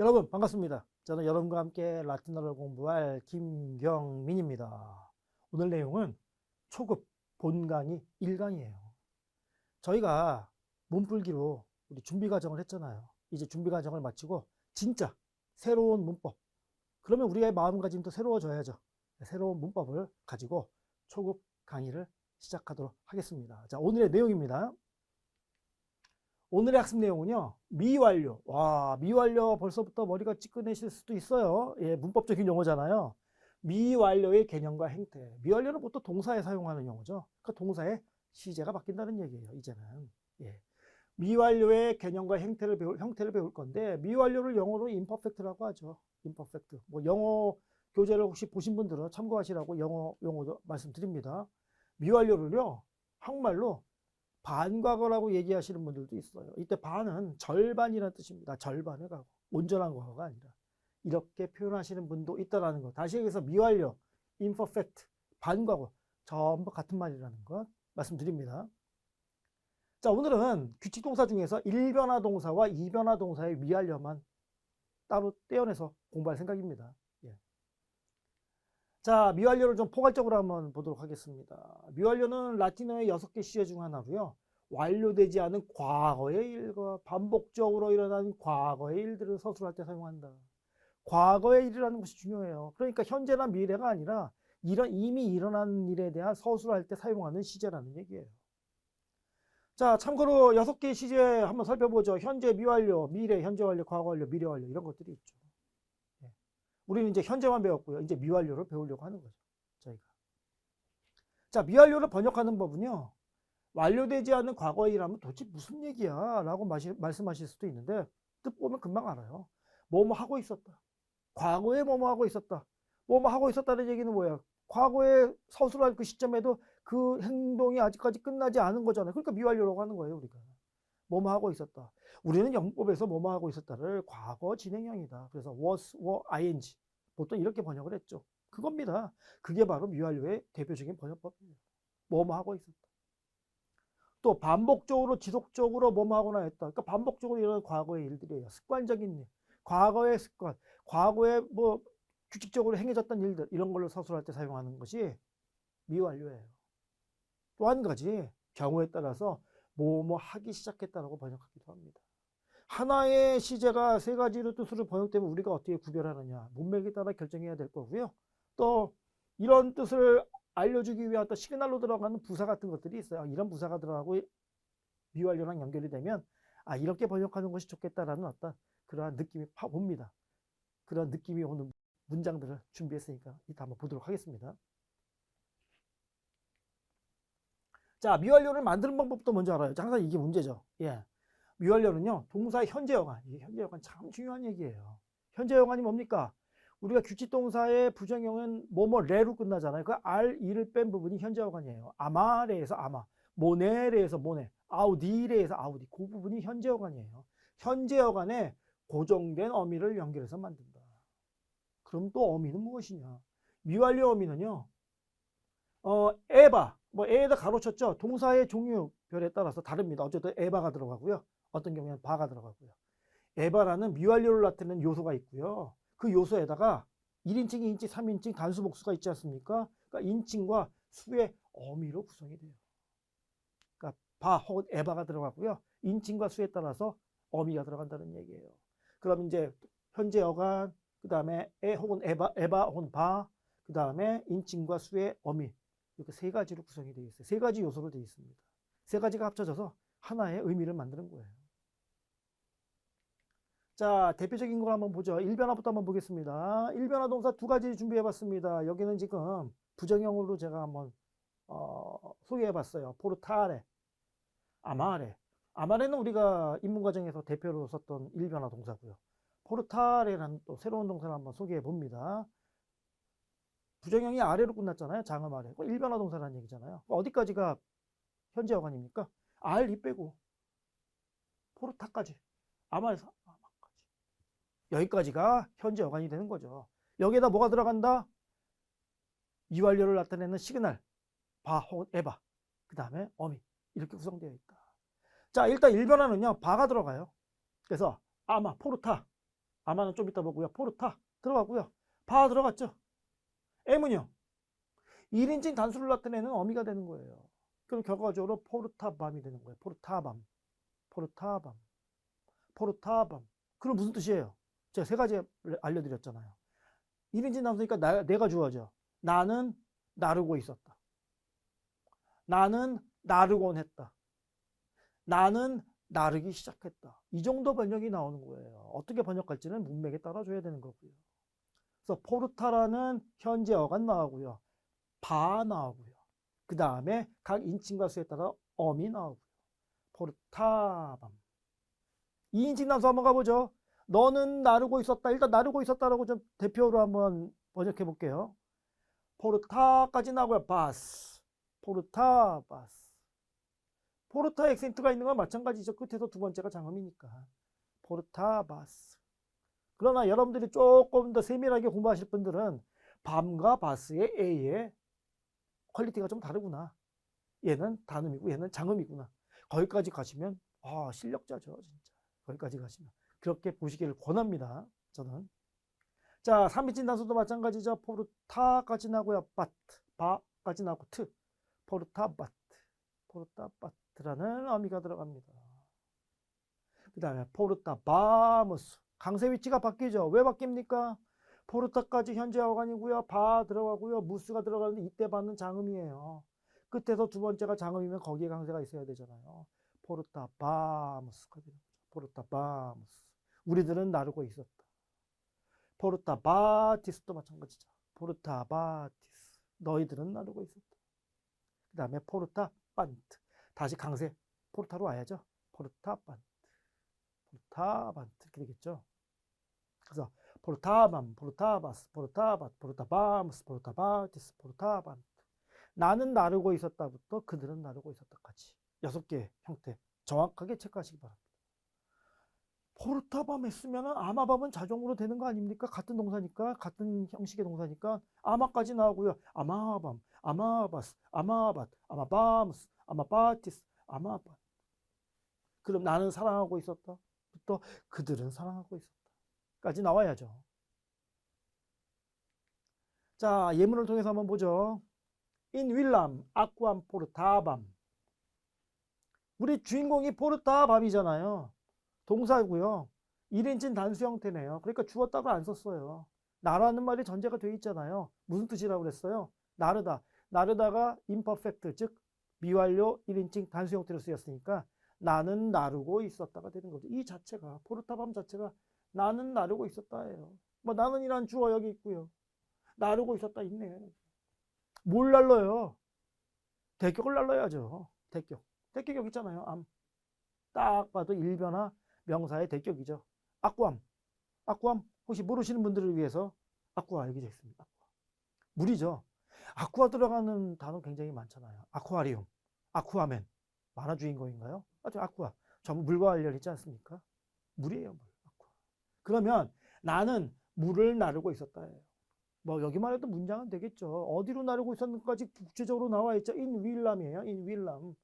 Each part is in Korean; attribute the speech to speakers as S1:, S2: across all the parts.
S1: 여러분 반갑습니다. 저는 여러분과 함께 라틴어를 공부할 김경민입니다. 오늘 내용은 초급 본강의 1강이에요. 저희가 몸풀기로 우리 준비 과정을 했잖아요. 이제 준비 과정을 마치고 진짜 새로운 문법. 그러면 우리의 마음가짐도 새로워져야죠. 새로운 문법을 가지고 초급 강의를 시작하도록 하겠습니다. 자, 오늘의 내용입니다. 오늘의 학습 내용은요, 미완료. 와, 미완료 벌써부터 머리가 찌끄내실 수도 있어요. 예, 문법적인 용어잖아요. 미완료의 개념과 행태. 미완료는 보통 동사에 사용하는 용어죠. 그 동사의 시제가 바뀐다는 얘기예요, 이제는. 예. 미완료의 개념과 형태를 배울 건데, 미완료를 영어로 imperfect라고 하죠. imperfect. 뭐 영어 교재를 혹시 보신 분들은 참고하시라고 영어 용어도 말씀드립니다. 미완료를요, 한국말로 반과거라고 얘기하시는 분들도 있어요. 이때 반은 절반이라는 뜻입니다. 절반의 과거. 온전한 과거가 아니라. 이렇게 표현하시는 분도 있다는 것. 다시 얘기해서 미완료, imperfect, 반과거. 전부 같은 말이라는 것 말씀드립니다. 자, 오늘은 규칙동사 중에서 1변화 동사와 2변화 동사의 미완료만 따로 떼어내서 공부할 생각입니다. 예. 자, 미완료를 좀 포괄적으로 한번 보도록 하겠습니다. 미완료는 라틴어의 6개 시제 중 하나고요. 완료되지 않은 과거의 일과 반복적으로 일어나는 과거의 일들을 서술할 때 사용한다. 과거의 일이라는 것이 중요해요. 그러니까 현재나 미래가 아니라 이미 일어난 일에 대한 서술할 때 사용하는 시제라는 얘기예요. 자, 참고로 6개의 시제 한번 살펴보죠. 현재 미완료, 미래, 현재 완료, 과거 완료, 미래 완료 이런 것들이 있죠. 우리는 이제 현재만 배웠고요. 이제 미완료를 배우려고 하는 거죠. 저희가. 자, 미완료를 번역하는 법은요. 완료되지 않은 과거의 일하면 도대체 무슨 얘기야? 라고 말씀하실 수도 있는데 뜻 보면 금방 알아요. 뭐뭐 하고 있었다. 과거에 뭐뭐 하고 있었다. 뭐뭐 하고 있었다는 얘기는 뭐야? 과거에 서술한 그 시점에도 그 행동이 아직까지 끝나지 않은 거잖아요. 그러니까 미완료라고 하는 거예요. 우리가. 뭐뭐 하고 있었다. 우리는 영문법에서 뭐뭐 하고 있었다를 과거 진행형이다. 그래서 was, were, ing 보통 이렇게 번역을 했죠. 그겁니다. 그게 바로 미완료의 대표적인 번역법이에요. 뭐뭐 하고 있었다. 또 반복적으로 지속적으로 뭐뭐 하거나 했다. 그러니까 반복적으로 일어나는 과거의 일들이에요. 습관적인 일, 과거의 습관, 과거에 뭐 규칙적으로 행해졌던 일들 이런 걸로 서술할 때 사용하는 것이 미완료예요. 또 한 가지 경우에 따라서 뭐뭐 하기 시작했다라고 번역하기도 합니다. 하나의 시제가 세 가지로 뜻으로 번역되면 우리가 어떻게 구별하느냐 문맥에 따라 결정해야 될 거고요. 또 이런 뜻을 알려주기 위한 또 시그널로 들어가는 부사 같은 것들이 있어요. 이런 부사가 들어가고 미완료랑 연결이 되면 이렇게 번역하는 것이 좋겠다라는 어떤 그러한 느낌이 옵니다. 그런 느낌이 오는 문장들을 준비했으니까 이따 한번 보도록 하겠습니다. 자, 미완료를 만드는 방법도 먼저 알아요. 항상 이게 문제죠. 예. 미완료는요, 동사의 현재 여관. 이게 현재 여관 참 중요한 얘기예요. 현재 여관이 뭡니까? 우리가 규칙동사의 부정형은 뭐뭐레로 끝나잖아요. 그 R,E를 뺀 부분이 현재 여관이에요. 아마레에서 아마, 모네레에서 모네, 아우디레에서 아우디. 그 부분이 현재 여관이에요. 현재 여관에 고정된 어미를 연결해서 만든다. 그럼 또 어미는 무엇이냐? 미완료 어미는요, 에바, 뭐 에에다 가로쳤죠. 동사의 종류별에 따라서 다릅니다. 어쨌든 에바가 들어가고요. 어떤 경우에는 바가 들어가고요. 에바라는 미완료를 나타내는 요소가 있고요. 그 요소에다가 1인칭, 2인칭, 3인칭 단수 복수가 있지 않습니까? 그러니까 인칭과 수의 어미로 구성이 돼요. 그러니까 바 혹은 에바가 들어가고요. 인칭과 수에 따라서 어미가 들어간다는 얘기예요. 그럼 이제 현재 어간, 그 다음에 에 혹은 에바 혹은 바, 그 다음에 인칭과 수의 어미. 이렇게 세 가지로 구성이 되어 있어요. 세 가지 요소로 되어 있습니다. 세 가지가 합쳐져서 하나의 의미를 만드는 거예요. 자, 대표적인 걸 한번 보죠. 1변화부터 한번 보겠습니다. 1변화 동사 두 가지 준비해 봤습니다. 여기는 지금 부정형으로 제가 한번 소개해 봤어요. 포르타레, 아마레. 아마레는 우리가 인문과정에서 대표로 썼던 1변화 동사고요. 포르타레라는 또 새로운 동사를 한번 소개해 봅니다. 부정형이 아래로 끝났잖아요. 장음 아래. 1변화 동사라는 얘기잖아요. 어디까지가 현재 어간입니까? R, 이 빼고 포르타까지. 아마에서 아마까지. 여기까지가 현재 어간이 되는 거죠. 여기에다 뭐가 들어간다? 미완료를 나타내는 시그널. 바 혹은 에바. 그 다음에 어미. 이렇게 구성되어 있다. 자, 일단 1변화는요. 바가 들어가요. 그래서 아마, 포르타. 아마는 좀 이따 보고요. 포르타 들어가고요. 바 들어갔죠. M은요. 1인칭 단수를 나타내는 어미가 되는 거예요. 그럼 결과적으로 포르타밤이 되는 거예요. 포르타밤, 포르타밤, 포르타밤. 그럼 무슨 뜻이에요? 제가 세 가지 알려드렸잖아요. 1인칭 단수니까 내가 주어져. 나는 나르고 있었다. 나는 나르곤 했다. 나는 나르기 시작했다. 이 정도 번역이 나오는 거예요. 어떻게 번역할지는 문맥에 따라줘야 되는 거고요. 그래서 포르타라는 현재 어간 나오고요. 바 나오고요. 그 다음에 각 인칭과 수에 따라 엄이 나오고요. 포르타밤. 2인칭 단수 한번 가보죠. 너는 나르고 있었다. 일단 나르고 있었다라고 좀 대표로 한번 번역해 볼게요. 포르타까지 나오고요. 바스. 포르타 바스. 포르타 액센트가 있는 건 마찬가지죠. 끝에서 두 번째가 장음이니까. 포르타 바스. 그러나 여러분들이 조금 더 세밀하게 공부하실 분들은 밤과 바스의 A의 퀄리티가 좀 다르구나. 얘는 단음이고 얘는 장음이구나. 거기까지 가시면 실력자죠. 진짜. 거기까지 가시면. 그렇게 보시기를 권합니다. 저는. 자, 3인칭 단수도 마찬가지죠. 포르타까지 나고요. 바트, 바까지 나고 트. 포르타 바트, 포르타 바트라는 어미가 들어갑니다. 그 다음에 포르타 바무스. 강세 위치가 바뀌죠. 왜 바뀝니까? 포르타까지 현재 어간이고요. 바 들어가고요. 무스가 들어가는데 이때 받는 장음이에요. 끝에서 두 번째가 장음이면 거기에 강세가 있어야 되잖아요. 포르타 바무스가 되는 거죠. 포르타 바무스. 우리들은 나르고 있었다. 포르타 바티스도 마찬가지죠. 포르타 바티스. 너희들은 나르고 있었다. 그 다음에 포르타 반트. 다시 강세 포르타로 와야죠. 포르타 반트. 포르타 반트 이렇게 되겠죠. 그래서 포르타밤, 포르타바스, 포르타바트, 포르타바무스, 포르타바티스, 포르타반트. 나는 나르고 있었다부터 그들은 나르고 있었다까지 6개의 형태 정확하게 체크하시기 바랍니다. 포르타밤 했으면 아마밤은 자동으로 되는 거 아닙니까? 같은 동사니까, 같은 형식의 동사니까 아마까지 나오고요. 아마밤, 아마바스, 아마바트, 아마바무스, 아마바티스, 아마바트. 그럼 나는 사랑하고 있었다 부터 그들은 사랑하고 있었다 까지 나와야죠. 자, 예문을 통해서 한번 보죠. In Villam, aquam portabam. 우리 주인공이 포르타밤이잖아요. 동사고요. 1인칭 단수 형태네요. 그러니까 주었다고 안 썼어요. 나라는 말이 전제가 돼 있잖아요. 무슨 뜻이라고 그랬어요? 나르다. 나르다가 imperfect, 즉 미완료 1인칭 단수 형태로 쓰였으니까 나는 나르고 있었다가 되는 거죠. 이 자체가 포르타밤 자체가 나는 나르고 있었다예요. 뭐 나는이란 주어 여기 있고요. 나르고 있었다 있네. 뭘 날러요? 대격을 날러야죠. 대격. 대격 여기 있잖아요. 암. 딱 봐도 일변화 명사의 대격이죠. 아쿠암. 아쿠암 혹시 모르시는 분들을 위해서 아쿠아 여기 있습니다. 아쿠아. 물이죠. 아쿠아 들어가는 단어 굉장히 많잖아요. 아쿠아리움, 아쿠아맨. 만화 주인공인가요? 아쿠아. 전부 물과 관련있지 않습니까? 물이에요. 물. 아쿠아. 그러면 나는 물을 나르고 있었다예요. 뭐 여기만 해도 문장은 되겠죠. 어디로 나르고 있었는지까지 구체적으로 나와 있죠. in villam이에요. in villam.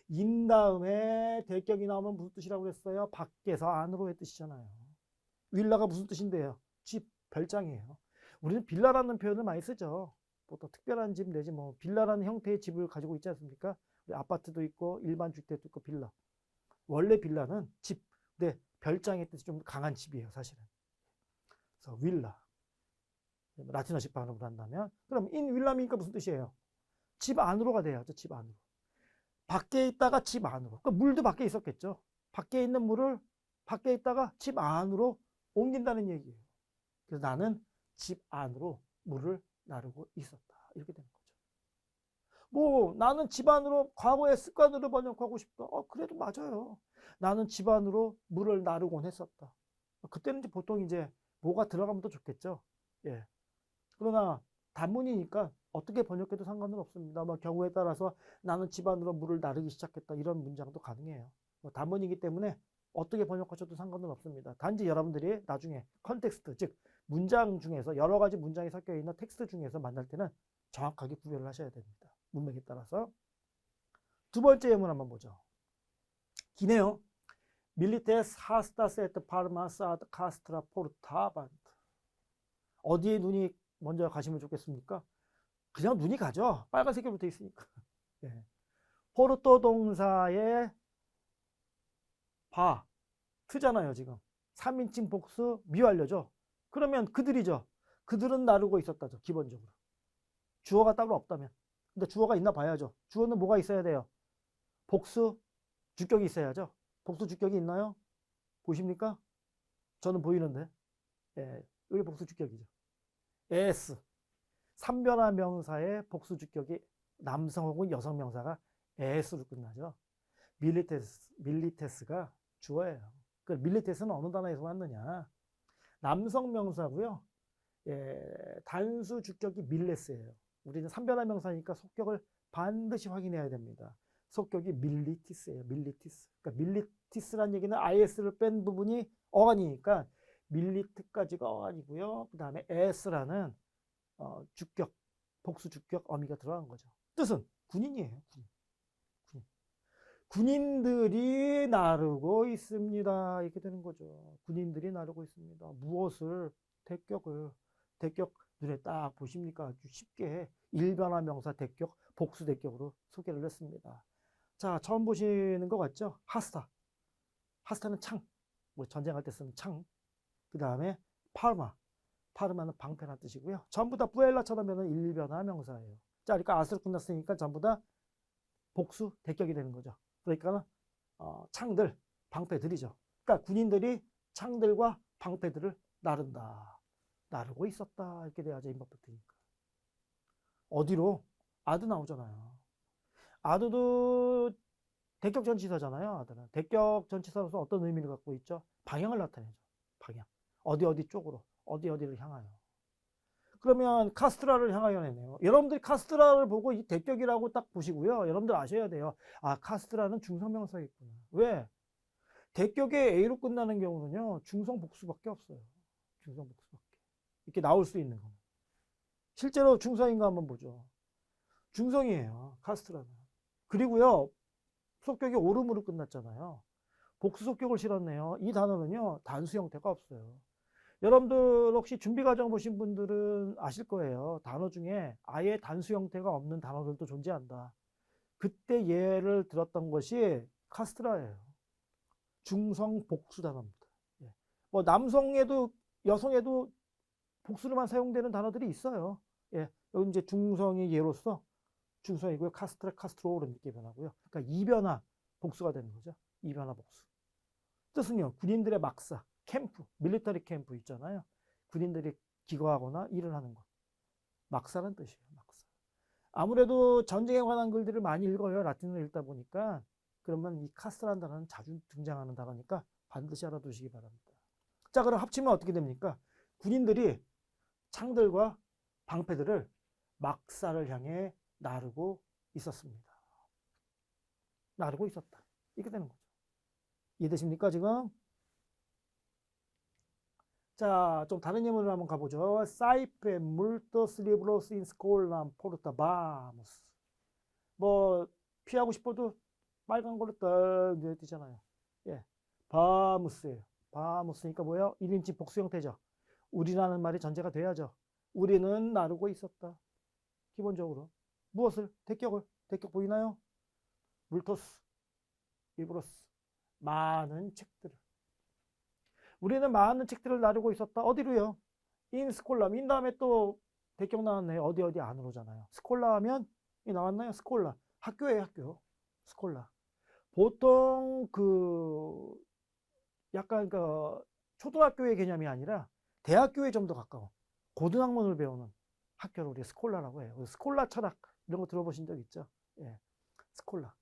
S1: 인 다음에 대격이 나오면 무슨 뜻이라고 그랬어요? 밖에서 안으로의 뜻이잖아요. 윌라가 무슨 뜻인데요? 집, 별장이에요. 우리는 빌라라는 표현을 많이 쓰죠. 보통 특별한 집 내지 뭐 빌라라는 형태의 집을 가지고 있지 않습니까? 아파트도 있고 일반 주택도 있고 빌라. 원래 빌라는 집, 근데 별장의 뜻이 좀 강한 집이에요, 사실은. 그래서 윌라. 라틴어식 발음으로 한다면 그럼 인 윌람이니까 무슨 뜻이에요? 집 안으로가 돼야죠. 집 안으로. 밖에 있다가 집 안으로. 그러니까 물도 밖에 있었겠죠. 밖에 있는 물을 밖에 있다가 집 안으로 옮긴다는 얘기예요. 그래서 나는 집 안으로 물을 나르고 있었다. 이렇게 되는 거죠. 뭐 나는 집 안으로 과거의 습관으로 번역하고 싶다. 그래도 맞아요. 나는 집 안으로 물을 나르곤 했었다. 그때는 이제 보통 이제 뭐가 들어가면 더 좋겠죠. 예. 그러나 단문이니까 어떻게 번역해도 상관은 없습니다. 뭐 경우에 따라서 나는 집안으로 물을 나르기 시작했다. 이런 문장도 가능해요. 단문이기 때문에 어떻게 번역하셔도 상관은 없습니다. 단지 여러분들이 나중에 컨텍스트, 즉 문장 중에서 여러 가지 문장이 섞여 있는 텍스트 중에서 만날 때는 정확하게 구별을 하셔야 됩니다. 문맥에 따라서. 두 번째 예문 한번 보죠. 기네요. 밀리테스 하스타스 에트 파르마스 아드 카스트라 포르타반트. 어디에 눈이 먼저 가시면 좋겠습니까? 그냥 눈이 가죠. 빨간색으로 돼 있으니까. 예. 포르토 동사의 바, 트잖아요, 지금. 3인칭 복수 미완료죠. 그러면 그들이죠. 그들은 나르고 있었다죠, 기본적으로. 주어가 따로 없다면. 근데 주어가 있나 봐야죠. 주어는 뭐가 있어야 돼요? 복수 주격이 있어야죠. 복수 주격이 있나요? 보십니까? 저는 보이는데. 예, 여기 복수 주격이죠. s. 3변화 명사의 복수 주격이 남성 혹은 여성 명사가 s로 끝나죠. 밀리테스가 주어예요. 그 밀리테스는 어느 단어에서 왔느냐? 남성 명사고요. 예, 단수 주격이 밀레스예요. 우리는 3변화 명사니까 속격을 반드시 확인해야 됩니다. 속격이 밀리티스예요. 밀리티스. 그러니까 밀리티스란 얘기는 is를 뺀 부분이 어간이니까 밀리트까지가 어간이고요. 그 다음에 s라는 주격, 복수 주격 어미가 들어간 거죠. 뜻은 군인이에요. 군인. 군인들이 나르고 있습니다. 이렇게 되는 거죠. 군인들이 나르고 있습니다. 무엇을? 대격을. 대격 눈에 딱 보십니까? 아주 쉽게 일변화 명사 대격, 복수 대격으로 소개를 했습니다. 자, 처음 보시는 것 같죠? 하스타. 하스타는 창. 뭐 전쟁할 때 쓰는 창. 그 다음에 파르마. 파르마는 방패란 뜻이고요. 전부 다 뿌엘라처럼 하면 일변화 명사예요. 자, 그러니까 아스로 끝났으니까 전부 다 복수 대격이 되는 거죠. 그러니까 창들, 방패들이죠. 그러니까 군인들이 창들과 방패들을 나른다. 나르고 있었다. 이렇게 돼야죠. 임법부터니까. 어디로? 아드 나오잖아요. 아드도 대격 전치사잖아요. 아드는. 대격 전치사로서 어떤 의미를 갖고 있죠? 방향을 나타내죠. 방향. 어디 쪽으로. 어디를 향하여. 그러면 카스트라를 향하여 내네요. 여러분들이 카스트라를 보고 이 대격이라고 딱 보시고요. 여러분들 아셔야 돼요. 아, 카스트라는 중성명사겠구나. 왜? 대격의 A로 끝나는 경우는요. 중성복수밖에 없어요. 중성복수밖에. 이렇게 나올 수 있는 거. 실제로 중성인가 한번 보죠. 중성이에요. 카스트라는. 그리고요. 속격이 오름으로 끝났잖아요. 복수 속격을 실었네요. 이 단어는요. 단수 형태가 없어요. 여러분들 혹시 준비 과정 보신 분들은 아실 거예요. 단어 중에 아예 단수 형태가 없는 단어들도 존재한다. 그때 예를 들었던 것이 카스트라예요. 중성 복수 단어입니다. 예. 뭐 남성에도 여성에도 복수로만 사용되는 단어들이 있어요. 예. 여기 이제 중성의 예로서 중성이고요. 카스트라, 카스트로로 이렇게 변하고요. 그러니까 이변화 복수가 되는 거죠. 이변화 복수. 뜻은요. 군인들의 막사. 캠프, 밀리터리 캠프 있잖아요. 군인들이 기거하거나 일을 하는 것. 막사란 뜻이에요. 막사. 아무래도 전쟁에 관한 글들을 많이 읽어요. 라틴어를 읽다 보니까. 그러면 이 카스라는 단어는 자주 등장하는 단어니까 반드시 알아두시기 바랍니다. 자, 그럼 합치면 어떻게 됩니까? 군인들이 창들과 방패들을 막사를 향해 나르고 있었습니다. 나르고 있었다. 이렇게 되는 거죠. 이해되십니까, 지금? 자, 좀 다른 예문을 한번 가보죠. 사이페 물토스 리브로스 인 스콜람 포르타 바무스. 뭐 피하고 싶어도 빨간 걸로 딱 눈에 띄잖아요. 예, 바무스예요. 바무스니까 뭐예요? 1인칭 복수 형태죠. 우리라는 말이 전제가 돼야죠. 우리는 나르고 있었다. 기본적으로 무엇을? 대격을. 대격 보이나요? 물토스 리브로스. 많은 책들을. 우리는 많은 책들을 나르고 있었다. 어디로요? 인 스콜라. 인 다음에 또 대격 나왔네요. 어디 안으로잖아요. 스콜라 하면 이 나왔나요? 스콜라. 학교예요, 학교. 스콜라. 보통 그 약간 그 초등학교의 개념이 아니라 대학교에 좀 더 가까워. 고등학문을 배우는 학교를 우리 스콜라라고 해요. 스콜라 철학 이런 거 들어보신 적 있죠? 예. 스콜라.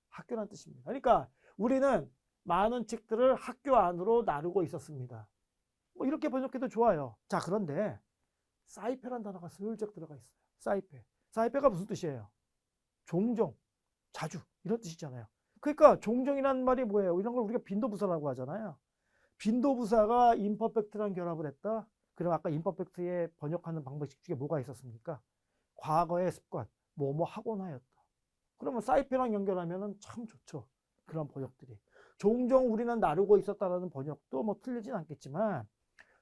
S1: 학교란 뜻입니다. 그러니까 우리는 많은 책들을 학교 안으로 나르고 있었습니다. 뭐 이렇게 번역해도 좋아요. 자, 그런데 사이페란 단어가 슬쩍 들어가 있어요. 사이페. 사이페가 무슨 뜻이에요? 종종, 자주 이런 뜻이잖아요. 그러니까 종종이라는 말이 뭐예요? 이런 걸 우리가 빈도부사라고 하잖아요. 빈도부사가 임퍼펙트랑 결합을 했다. 그럼 아까 임퍼펙트에 번역하는 방법식 중에 뭐가 있었습니까? 과거의 습관, 뭐뭐 하곤 하였다. 그러면 사이페랑 연결하면 참 좋죠. 그런 번역들이. 종종 우리는 나르고 있었다라는 번역도 뭐 틀리진 않겠지만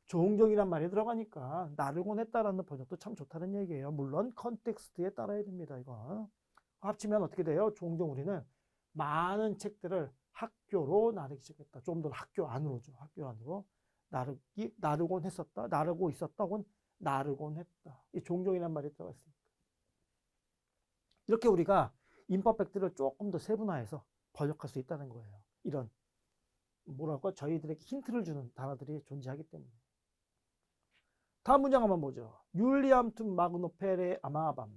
S1: 종종이란 말이 들어가니까 나르곤 했다라는 번역도 참 좋다는 얘기예요. 물론 컨텍스트에 따라야 됩니다. 이거 합치면 어떻게 돼요? 종종 우리는 많은 책들을 학교로 나르기 시작했다. 좀 더 학교 안으로죠. 학교 안으로 나르곤 했었다. 나르고 있었다. 혹은 나르곤 했다. 이 종종이란 말이 들어갔으니까. 이렇게 우리가 임퍼펙트를 조금 더 세분화해서 번역할 수 있다는 거예요. 이런 뭐랄까 저희들에게 힌트를 주는 단어들이 존재하기 때문에. 다음 문장 한번 보죠. 율리암 툰 마그노페레 아마밤.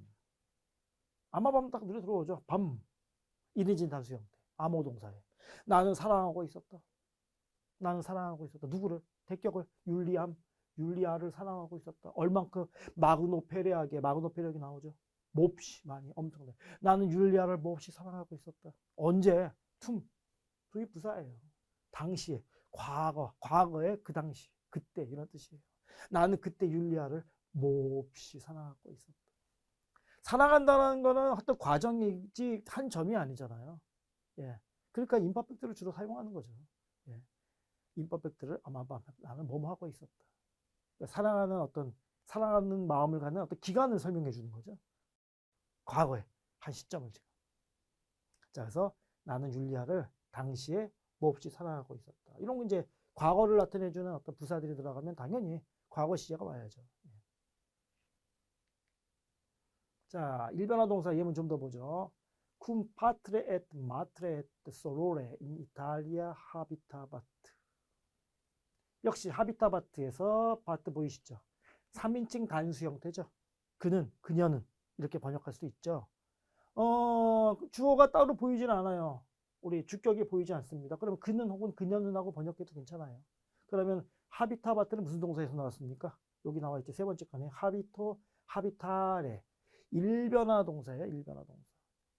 S1: 아마밤 딱 눈에 들어오죠. 밤. 인위진 단수 형태. 암호 동사에. 나는 사랑하고 있었다. 나는 사랑하고 있었다. 누구를? 대격을 율리아를 사랑하고 있었다. 얼만큼 마그노페레하게 마그노페레하게 나오죠. 몹시 많이 엄청나게. 나는 율리아를 몹시 사랑하고 있었다. 언제? tum이 부사예요. 당시에 과거에 그 당시 그때 이런 뜻이에요. 나는 그때 율리아를 몹시 사랑하고 있었다. 사랑한다는 거는 어떤 과정이지 한 점이 아니잖아요. 예. 그러니까 임퍼펙트를 주로 사용하는 거죠. 예. 임퍼펙트를 아마 나는 뭐뭐 하고 있었다. 그러니까 사랑하는 마음을 갖는 어떤 기간을 설명해 주는 거죠. 과거에 한 시점을 지금. 자, 그래서 나는 율리아를 당시에 몹시 사랑하고 있었다. 이런 거 이제 과거를 나타내 주는 어떤 부사들이 들어가면 당연히 과거 시제가 와야죠. 자, 일변화 동사 예문 좀 더 보죠. cum patre et matre et sorore in Italia habitabat. 역시 하비타바트에서 바트 보이시죠? 3인칭 단수 형태죠. 그는, 그녀는 이렇게 번역할 수 있죠. 주어가 따로 보이진 않아요. 우리 주격이 보이지 않습니다. 그러면 그는 혹은 그녀는 하고 번역해도 괜찮아요. 그러면 하비타바트는 무슨 동사에서 나왔습니까? 여기 나와 있죠. 세 번째 칸에 하비타레. 일변화 동사예요. 일변화 동사.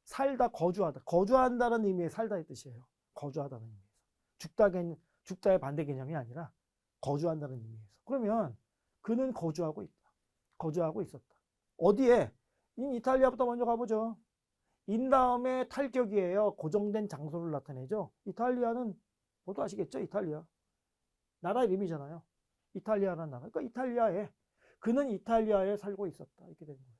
S1: 살다, 거주하다. 거주한다는 의미의 살다의 뜻이에요. 거주하다는 의미에서. 죽다의 반대 개념이 아니라 거주한다는 의미에서. 그러면 그는 거주하고 있다. 거주하고 있었다. 어디에? 이탈리아부터 먼저 가보죠. 인 다음에 탈격이에요. 고정된 장소를 나타내죠. 이탈리아는 모두 아시겠죠? 이탈리아. 나라 이름이잖아요. 이탈리아라는 나라. 그러니까 그는 이탈리아에 살고 있었다. 이렇게 되는 거예요.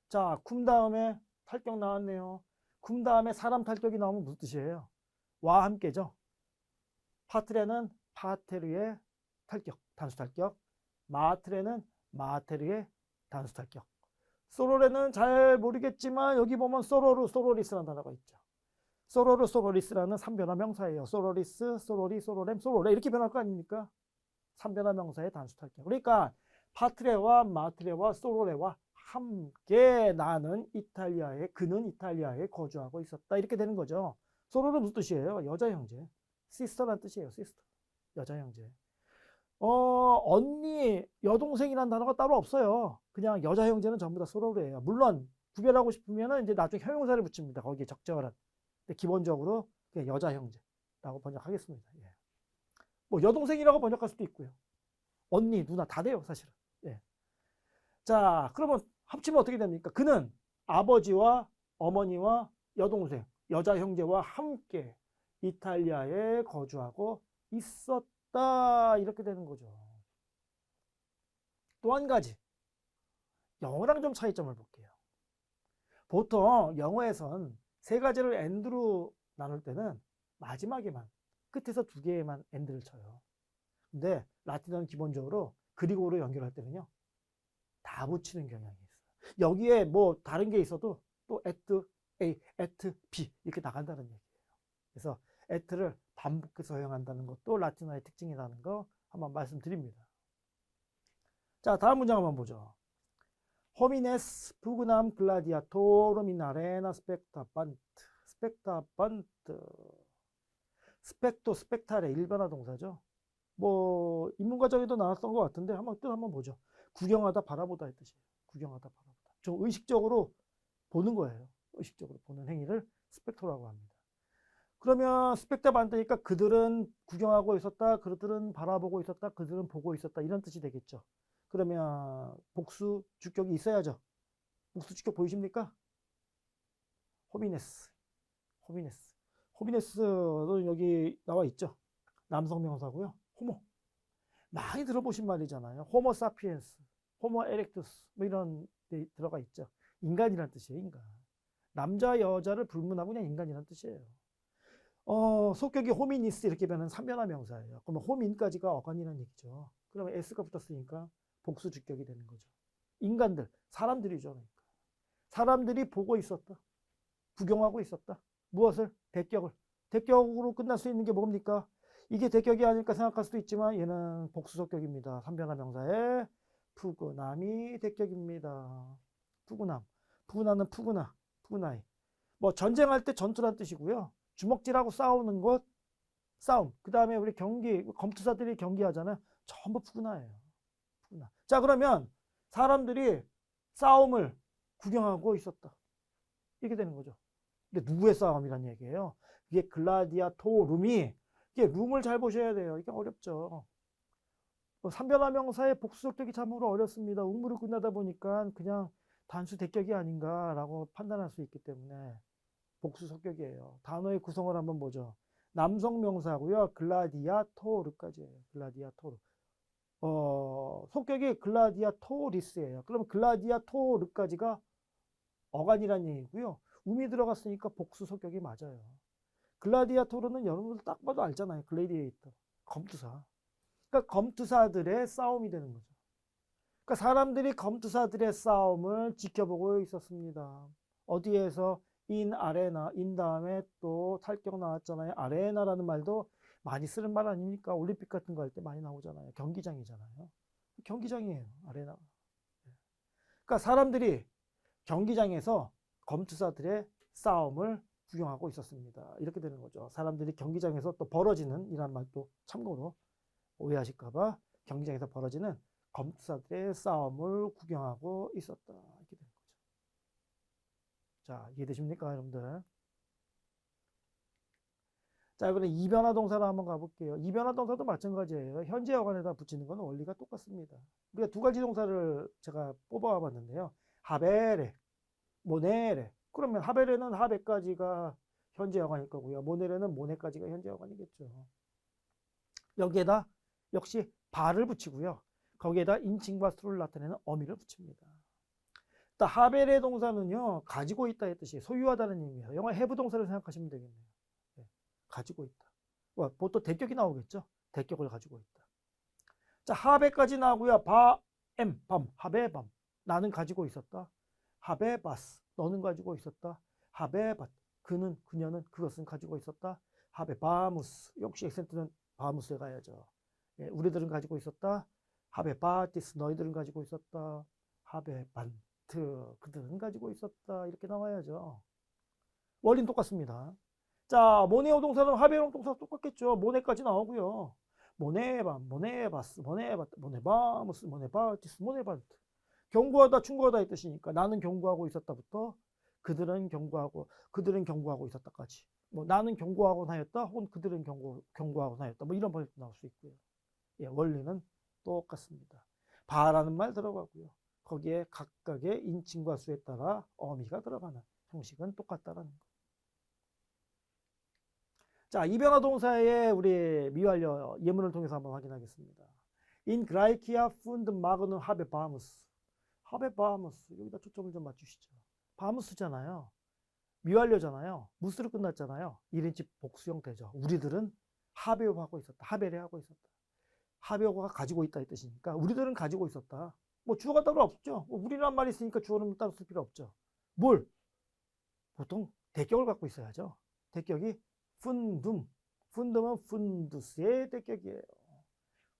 S1: 자, 쿰 다음에 탈격 나왔네요. 쿰 다음에 사람 탈격이 나오면 무슨 뜻이에요? 와 함께죠. 파트레는 파테르의 탈격, 단수 탈격. 마트레는 마테르의 단수 탈격. 소로레는 잘 모르겠지만 여기 보면 소로리스라는 단어가 있죠. 소로리스라는 3변화 명사예요. 소로리스, 소로리, 소로렘, 소로레 이렇게 변할 거 아닙니까? 3변화 명사의 단수 탈격. 그러니까 파트레와 마트레와 소로레와 함께 그는 이탈리아에 거주하고 있었다. 이렇게 되는 거죠. 소로는 무슨 뜻이에요? 여자 형제. 시스터라는 뜻이에요. 시스터. 여자 형제. 언니, 여동생이라는 단어가 따로 없어요. 그냥 여자 형제는 전부 다 소로래요. 물론 구별하고 싶으면 이제 나중에 형용사를 붙입니다. 거기에 적절한. 근데 기본적으로 그냥 여자 형제라고 번역하겠습니다. 예. 뭐 여동생이라고 번역할 수도 있고요. 언니, 누나 다 돼요, 사실은. 예. 자, 그러면 합치면 어떻게 됩니까? 그는 아버지와 어머니와 여동생, 여자 형제와 함께 이탈리아에 거주하고 있었다. 이렇게 되는 거죠. 또 한 가지. 영어랑 좀 차이점을 볼게요. 보통 영어에선 세 가지를 and로 나눌 때는 마지막에만, 끝에서 두 개에만 and를 쳐요. 근데 라틴어는 기본적으로 그리고로 연결할 때는요, 다 붙이는 경향이 있어요. 여기에 뭐 다른 게 있어도 또 at A, at B 이렇게 나간다는 얘기예요. 그래서 at를 반복해서 사용한다는 것도 라틴어의 특징이라는 거 한번 말씀드립니다. 자, 다음 문장 한번 보죠. Homines pugnam gladiatorum in arena spectabant. 스펙타레 일변화 동사죠. 뭐 인문과정에도 나왔던 것 같은데 뜻 한번 보죠. 구경하다 바라보다의 뜻이에요. 구경하다 바라보다. 좀 의식적으로 보는 거예요. 의식적으로 보는 행위를 스펙토라고 합니다. 그러면 스펙타반트니까 그들은 구경하고 있었다, 그들은 바라보고 있었다, 그들은 보고 있었다 이런 뜻이 되겠죠. 그러면 복수 주격이 있어야죠. 복수 주격 보이십니까? 호미네스. 호미네스도 여기 나와 있죠. 남성 명사고요. 호모. 많이 들어보신 말이잖아요. 호모 사피엔스, 호모 에렉투스 뭐 이런 데 들어가 있죠. 인간이란 뜻이에요. 인간. 남자 여자를 불문하고 그냥 인간이란 뜻이에요. 속격이 호미니스 이렇게 변한 삼변화 명사예요. 그러면 호민까지가 어간이라는 얘기죠. 그러면 s가 붙었으니까 복수 주격이 되는 거죠. 인간들, 사람들이죠. 그러니까. 사람들이 보고 있었다. 구경하고 있었다. 무엇을? 대격을. 대격으로 끝날 수 있는 게 뭡니까? 이게 대격이 아닐까 생각할 수도 있지만 얘는 복수속격입니다. 삼변화 명사의 푸근함이 대격입니다. 푸근함. 푸근함은 푸근하, 푸근하이. 뭐 전쟁할 때 전투란 뜻이고요. 주먹질하고 싸우는 것, 싸움. 그 다음에 우리 경기, 검투사들이 경기하잖아요. 전부 푸근하예요. 푸근하. 자, 그러면 사람들이 싸움을 구경하고 있었다. 이렇게 되는 거죠. 근데 누구의 싸움이란 얘기예요? 이게 글라디아토룸이, 이게 룸을 잘 보셔야 돼요. 이게 어렵죠. 삼변화 명사의 복수속격이 참으로 어렵습니다. 음으로 끝나다 보니까 그냥 단수 대격이 아닌가라고 판단할 수 있기 때문에 복수속격이에요. 단어의 구성을 한번 보죠. 남성 명사고요. 글라디아토르까지예요. 글라디아토르. 속격이 글라디아토리스예요. 그럼 글라디아토르까지가 어간이라는 얘기고요. 음이 들어갔으니까 복수 속격이 맞아요. 글라디아토르는 여러분들 딱 봐도 알잖아요. 글래디에이터. 검투사. 그러니까 검투사들의 싸움이 되는 거죠. 그러니까 사람들이 검투사들의 싸움을 지켜보고 있었습니다. 어디에서? 인 아레나, 인 다음에 또 탈격 나왔잖아요. 아레나라는 말도 많이 쓰는 말 아닙니까? 올림픽 같은 거 할 때 많이 나오잖아요. 경기장이잖아요. 경기장이에요. 아레나. 그러니까 사람들이 경기장에서 검투사들의 싸움을 구경하고 있었습니다. 이렇게 되는 거죠. 사람들이 경기장에서 또 벌어지는 이란 말도 참고로 오해하실까봐 경기장에서 벌어지는 검투사들의 싸움을 구경하고 있었다. 이렇게 되는 거죠. 자, 이해되십니까, 여러분들? 자, 그럼 이변화 동사로 한번 가볼게요. 이변화 동사도 마찬가지예요. 현재 어간에다 붙이는 건 원리가 똑같습니다. 우리가 두 가지 동사를 제가 뽑아 봤는데요. 하베레, 모네레. 그러면 하베레는 하베까지가 현재 어간일 거고요. 모네레는 모네까지가 현재 어간이겠죠. 여기에다 역시 바를 붙이고요. 거기에다 인칭과 수를 나타내는 어미를 붙입니다. 하베레 동사는요, 가지고 있다의 뜻이 소유하다는 의미예요. 영어 have 동사를 생각하시면 되겠네요. 네, 가지고 있다. 보통 대격이 나오겠죠. 대격을 가지고 있다. 자, 하베까지 나오고요. 밤, 하베밤. 나는 가지고 있었다. 하베바스. 너는 가지고 있었다. 하베밭. 그는, 그녀는, 그것은 가지고 있었다. 하베바무스. 역시 액센트는 바무스에 가야죠. 예, 우리들은 가지고 있었다. 하베바티스. 너희들은 가지고 있었다. 하베반. 그들은 가지고 있었다. 이렇게 나와야죠. 원리는 똑같습니다. 자, 모네오 동사는 하베용 동사 똑같겠죠. 모네까지 나오고요. 모네밤, 모네바스, 모네바트, 모네바무스, 모네바티스, 모네반트. 경고하다, 충고하다의 뜻이니까 나는 경고하고 있었다부터 그들은 경고하고 있었다까지. 뭐 나는 경고하곤 하였다, 혹은 그들은 경고하곤 하였다. 뭐 이런 번역도 나올 수 있고요. 예, 원리는 똑같습니다. 바라는 말 들어가고요. 거기에 각각의 인칭과 수에 따라 어미가 들어가는 형식은 똑같다라는 거. 자, 이변화 동사의 우리 미완료 예문을 통해서 한번 확인하겠습니다. In Graecia fund magnum habebamus. 하베바무스. 여기다 초점을 좀 맞추시죠. 바무스잖아요. 미완료잖아요. 무스로 끝났잖아요. 1인칭 복수 형태죠. 우리들은 하베하고 있었다. 하베레 하고 있었다. 하베가 가지고 있다 이 뜻이니까 우리들은 가지고 있었다. 뭐 주어가 따로 없죠. 우리란 말이 있으니까 주어는 따로 쓸 필요 없죠. 뭘? 보통 대격을 갖고 있어야죠. 대격이 푼둠. 푼둠은 푼두스의 대격이에요.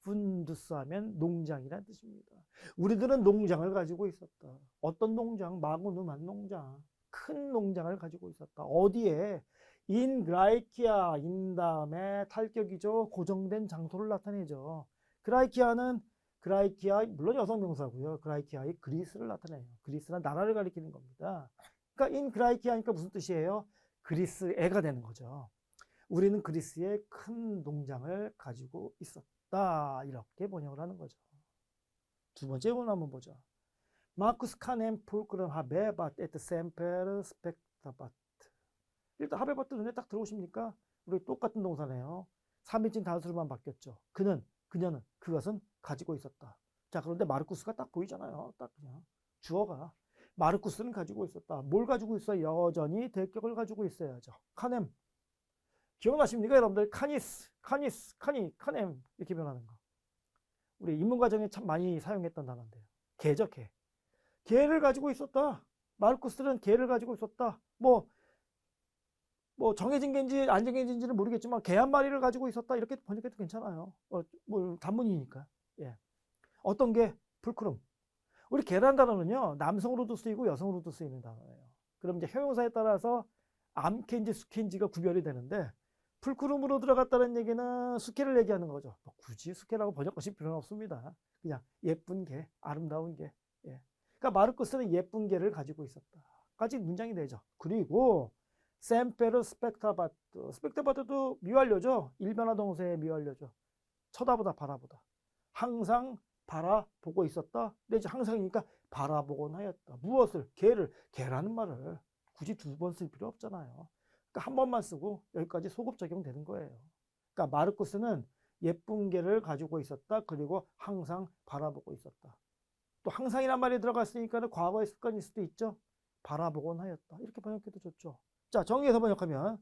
S1: 푼두스 하면 농장이라는 뜻입니다. 우리들은 농장을 가지고 있었다. 어떤 농장? 마그누만 농장. 큰 농장을 가지고 있었다. 어디에? 인 그라이키아. 인 다음에 탈격이죠. 고정된 장소를 나타내죠. 그라이키아 물론 여성 명사고요. 그라이키아의 그리스를 나타내요. 그리스는 나라를 가리키는 겁니다. 그러니까 인 그라이키아니까 무슨 뜻이에요? 그리스 애가 되는 거죠. 우리는 그리스의 큰 농장을 가지고 있었다. 이렇게 번역을 하는 거죠. 두 번째 문 한번 보죠. 마쿠스 카넴 풀크럼 하베밭 에트 셈페르 스펙타바트. 일단 하베버트 눈에 딱 들어오십니까? 우리 똑같은 동사네요. 3인칭 단수로만 바뀌었죠. 그녀는, 그것은 가지고 있었다. 자, 그런데 마르쿠스가 딱 보이잖아요. 딱 그냥 주어가. 마르쿠스는 가지고 있었다. 뭘 가지고 있어? 여전히 대격을 가지고 있어야죠. 카넴. 기억나십니까, 여러분들? 카넴 이렇게 변하는 거. 우리 인문과정에 참 많이 사용했던 단어인데요. 개죠, 개. 개를 가지고 있었다. 마르쿠스는 개를 가지고 있었다. 뭐 정해진 개인지 안 정해진 지는 모르겠지만 개 한 마리를 가지고 있었다. 이렇게 번역해도 괜찮아요. 뭐 단문이니까. 예. 어떤 게? 풀크룸. 우리 개란 단어는요, 남성으로도 쓰이고 여성으로도 쓰이는 단어예요. 그럼 이제 형용사에 따라서 암캔지, 수캔지가 구별이 되는데, 풀크룸으로 들어갔다는 얘기는 수케를 얘기하는 거죠. 뭐 굳이 수케라고 번역하실 필요는 없습니다. 그냥 예쁜 개, 아름다운 개. 예. 그러니까 마르쿠스는 예쁜 개를 가지고 있었다. 까지 문장이 되죠. 그리고 셈페르 스펙타바트. 스펙타바트도 미완료죠. 일변화 동사의 미완료죠. 쳐다보다, 바라보다. 항상 바라보고 있었다. 근데 이제 항상이니까 바라보곤 하였다. 무엇을? 개를. 개라는 말을 굳이 두 번 쓸 필요 없잖아요. 그러니까 한 번만 쓰고 여기까지 소급 적용되는 거예요. 그러니까 마르쿠스는 예쁜 개를 가지고 있었다. 그리고 항상 바라보고 있었다. 또 항상이란 말이 들어갔으니까 과거의 습관일 수도 있죠. 바라보곤 하였다. 이렇게 번역해도 좋죠. 자, 정리해서 번역하면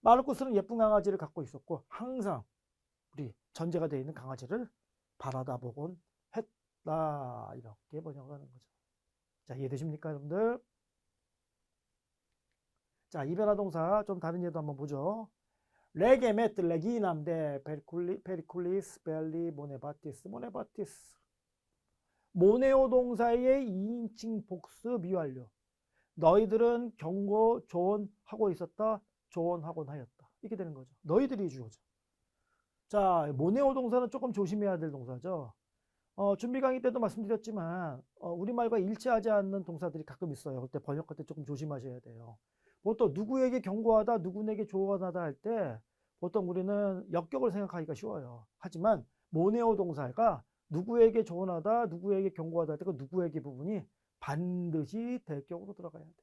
S1: 마르쿠스는 예쁜 강아지를 갖고 있었고 항상 우리 전제가 되어 있는 강아지를 바라다보곤 했다. 이렇게 번역하는 거죠. 자, 이해되십니까, 여러분들? 자, 이변화 동사 좀 다른 예도 한번 보죠. 레게메트 레기남데 페리쿨리스 벨리 모네바티스. 모네오 동사의 2인칭 복수 미완료. 너희들은 경고 조언하고 있었다. 조언하곤 하였다. 이렇게 되는 거죠. 너희들이 주어죠. 자, 모네오 동사는 조금 조심해야 될 동사죠. 준비 강의 때도 말씀드렸지만 우리말과 일치하지 않는 동사들이 가끔 있어요. 그때 번역할 때 조금 조심하셔야 돼요. 보통 누구에게 경고하다, 누구에게 조언하다 할 때 보통 우리는 역격을 생각하기가 쉬워요. 하지만 모네오 동사가 누구에게 조언하다, 누구에게 경고하다 할 때 그 누구에게 부분이 반드시 대격으로 들어가야 돼요.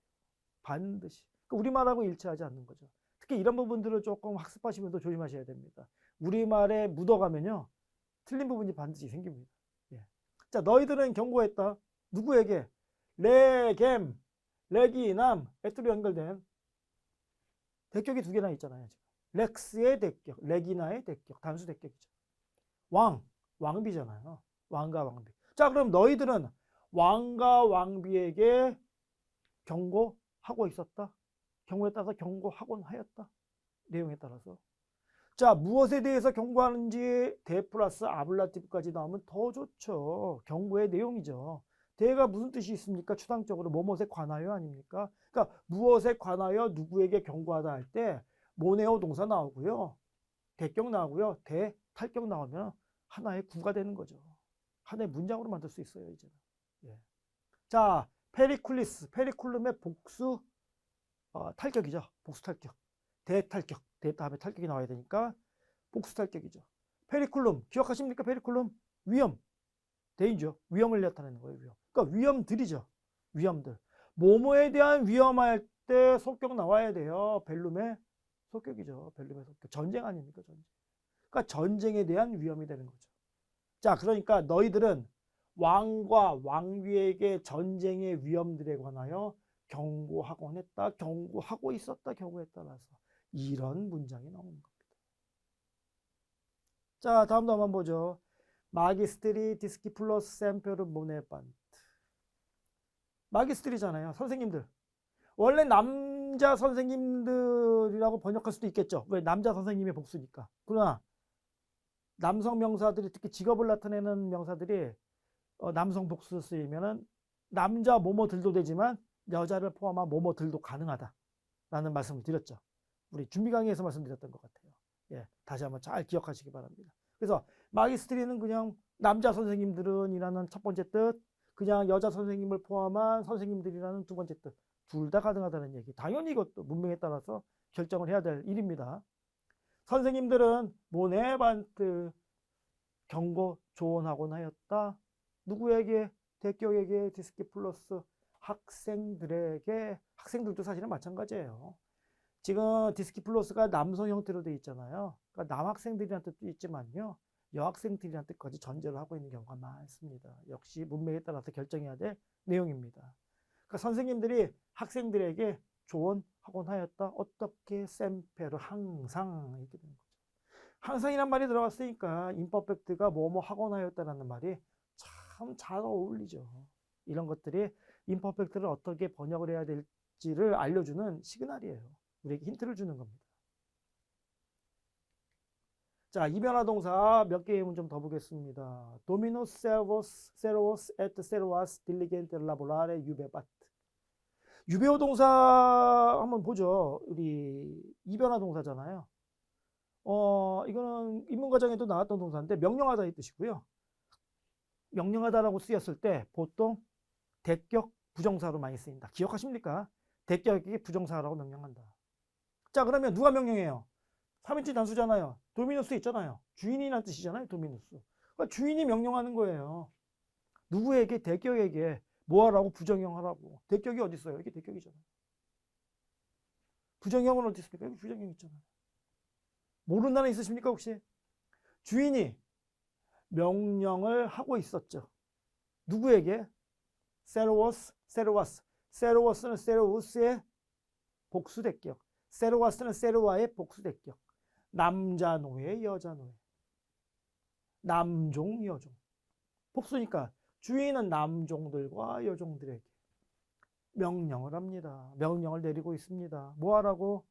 S1: 반드시. 그러니까 우리말하고 일치하지 않는 거죠. 특히 이런 부분들을 조금 학습하시면서 조심하셔야 됩니다. 우리말에 묻어가면요, 틀린 부분이 반드시 생깁니다. 예. 자, 너희들은 경고했다. 누구에게? 레겜, 레기남, 에트로 연결된 대격이 두 개나 있잖아요. 지금. 렉스의 대격, 레기나의 대격, 단수 대격이죠. 왕비잖아요. 왕과 왕비. 자, 그럼 너희들은 왕과 왕비에게 경고하고 있었다. 경고에 따라서 경고하곤 하였다. 내용에 따라서. 자, 무엇에 대해서 경고하는지 대 플러스 아블라티브까지 나오면 더 좋죠. 경고의 내용이죠. 대가 무슨 뜻이 있습니까? 추상적으로 뭐뭇에 관하여 아닙니까? 그러니까 무엇에 관하여 누구에게 경고하다 할 때 모네오 동사 나오고요. 대격 나오고요. 대, 탈격 나오면 하나의 구가 되는 거죠. 하나의 문장으로 만들 수 있어요, 이제는. 예. 자, 페리쿨름의 복수 탈격이죠. 복수 탈격. 대탈격. 대 다음에 탈격이 나와야 되니까 복수 탈격이죠. 페리쿨름 기억하십니까? 페리쿨름 위험. 데인저. 위험을 나타내는 거예요. 위험. 그러니까 위험들이죠. 위험들. 뭐뭐에 대한 위험할 때 속격 나와야 돼요. 벨룸의 속격이죠. 벨룸의 속격. 전쟁 아닙니까? 전쟁. 그러니까 전쟁에 대한 위험이 되는 거죠. 자, 그러니까 너희들은 왕과 왕비에게 전쟁의 위험들에 관하여 경고하곤 했다. 경고하고 있었다. 경고에 따라서. 이런 문장이 나오는 겁니다. 자, 다음도 한번 보죠. 마기스트리 디스키플로스 셈페르 모네반트. 마기스트리잖아요. 선생님들. 원래 남자 선생님들이라고 번역할 수도 있겠죠. 왜? 남자 선생님의 복수니까. 그러나 남성 명사들이 특히 직업을 나타내는 명사들이 남성 복수 쓰이면은 남자 뭐뭐들도 되지만 여자를 포함한 뭐뭐들도 가능하다라는 말씀을 드렸죠. 우리 준비 강의에서 말씀드렸던 것 같아요. 예, 다시 한번 잘 기억하시기 바랍니다. 그래서 마기스트리는 그냥 남자 선생님들은이라는 첫 번째 뜻, 그냥 여자 선생님을 포함한 선생님들이라는 두 번째 뜻, 둘 다 가능하다는 얘기. 당연히 이것도 문명에 따라서 결정을 해야 될 일입니다. 선생님들은 모네반트 경고 조언하곤 하였다. 누구에게? 대격에게, 디스키플로스 학생들에게. 학생들도 사실은 마찬가지예요. 지금 디스키플로스가 남성 형태로 되어 있잖아요. 그러니까 남학생들이라는 뜻도 있지만요. 여학생들이라는 뜻까지 전제를 하고 있는 경우가 많습니다. 역시 문맥에 따라서 결정해야 될 내용입니다. 그러니까 선생님들이 학생들에게 조언하곤 하였다. 어떻게 셈페르 항상 이렇게 되는 거죠. 항상이란 말이 들어갔으니까 임퍼펙트가 뭐뭐 하곤 하였다라는 말이 참 잘 어울리죠. 이런 것들이 임퍼펙트를 어떻게 번역을 해야 될지를 알려주는 시그널이에요. 우리에게 힌트를 주는 겁니다. 자, 이변화 동사 몇 개의 예문 좀 더 보겠습니다. Dominus servos et servas diligente laborare jubebat. 유배어 동사 한번 보죠. 우리 이변화 동사잖아요. 이거는 인문과정에도 나왔던 동사인데 명령하다 이 뜻이고요. 명령하다라고 쓰였을 때 보통 대격 부정사로 많이 쓰입니다. 기억하십니까? 대격이 부정사라고 명령한다. 자, 그러면 누가 명령해요? 3인칭 단수잖아요. 도미누스 있잖아요. 주인이란 뜻이잖아요. 도미누스. 그러니까 주인이 명령하는 거예요. 누구에게? 대격에게 뭐하라고? 부정형하라고. 대격이 어디 있어요? 여기 대격이잖아요. 부정형은 어디 있습니까? 여기 부정형 있잖아요. 모르는 단어 있으십니까 혹시? 주인이 명령을 하고 있었죠. 누구에게? 세로워스, 세로와스. 세로워스는 세로우스의 복수대격. 세로와스는 세로와의 복수대격. 남자 노예, 여자 노예. 남종, 여종. 복수니까 주인은 남종들과 여종들에게 명령을 합니다. 명령을 내리고 있습니다. 뭐 하라고?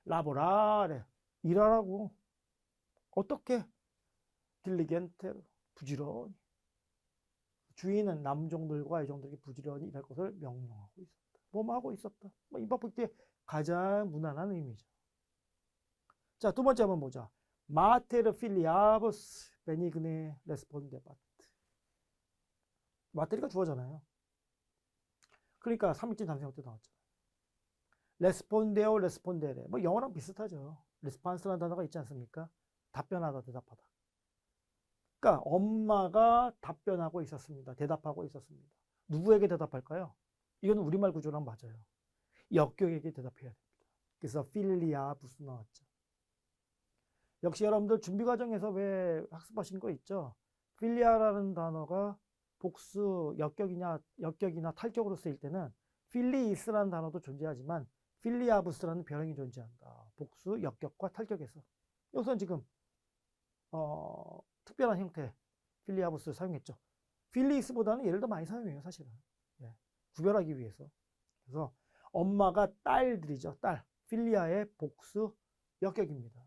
S1: 라보라레. 일하라고. 어떻게? 딜리겐테로. 부지런히. 주인은 남종들과 여종들에게 부지런히 일할 것을 명령하고 있었다. 뭐뭐 하고 있었다. 임퍼펙트의 가장 무난한 의미죠. 자, 두 번째 한번 보자. 마테르 필리아브스 베니그네 레스폰데바트. 마테리가 주어잖아요. 그러니까 3인칭 단수 형태 나왔잖아요. 레스폰데오, 레스폰데레. 뭐 영어랑 비슷하죠. 레스판스라는 단어가 있지 않습니까? 답변하다, 대답하다. 그러니까 엄마가 답변하고 있었습니다. 대답하고 있었습니다. 누구에게 대답할까요? 이건 우리말 구조랑 맞아요. 역격에게 대답해야 됩니다. 그래서 필리아부스 나왔죠. 역시 여러분들 준비 과정에서 왜 학습하신 거 있죠? 필리아라는 단어가 복수, 역격이나 탈격으로 쓰일 때는 필리이스라는 단어도 존재하지만 필리아부스라는 변형이 존재한다. 복수, 역격과 탈격에서. 여기서는 지금 특별한 형태 필리아부스를 사용했죠. 필리이스보다는 얘를 더 많이 사용해요, 사실은. 예, 구별하기 위해서. 그래서 엄마가 딸들이죠. 딸. 필리아의 복수, 역격입니다.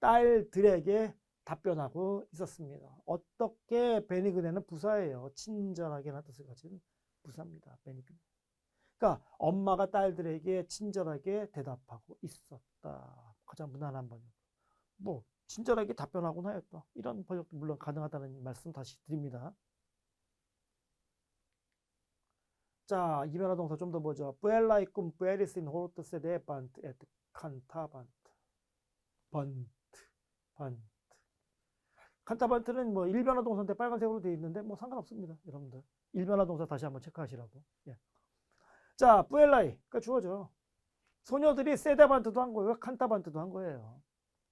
S1: 딸들에게 답변하고 있었습니다. 어떻게? 베니그네는 부사예요. 친절하게라는 뜻을 가진 부사입니다. 베니그네. 그러니까 엄마가 딸들에게 친절하게 대답하고 있었다. 가장 무난한 번역. 뭐 친절하게 답변하곤 하였다. 이런 번역도 물론 가능하다는 말씀 다시 드립니다. 자, 이변화 동사 좀 더 보죠. Puella cum pueris in hortus sedebant et cantabant. 번트. 칸타반트는 뭐 일변화 동사인데 빨간색으로 되어 있는데 뭐 상관없습니다. 여러분들. 일변화 동사 다시 한번 체크하시라고. 예. 자, 뿌엘라이가 주어져. 소녀들이 세데반트도 한 거예요. 칸타반트도 한 거예요.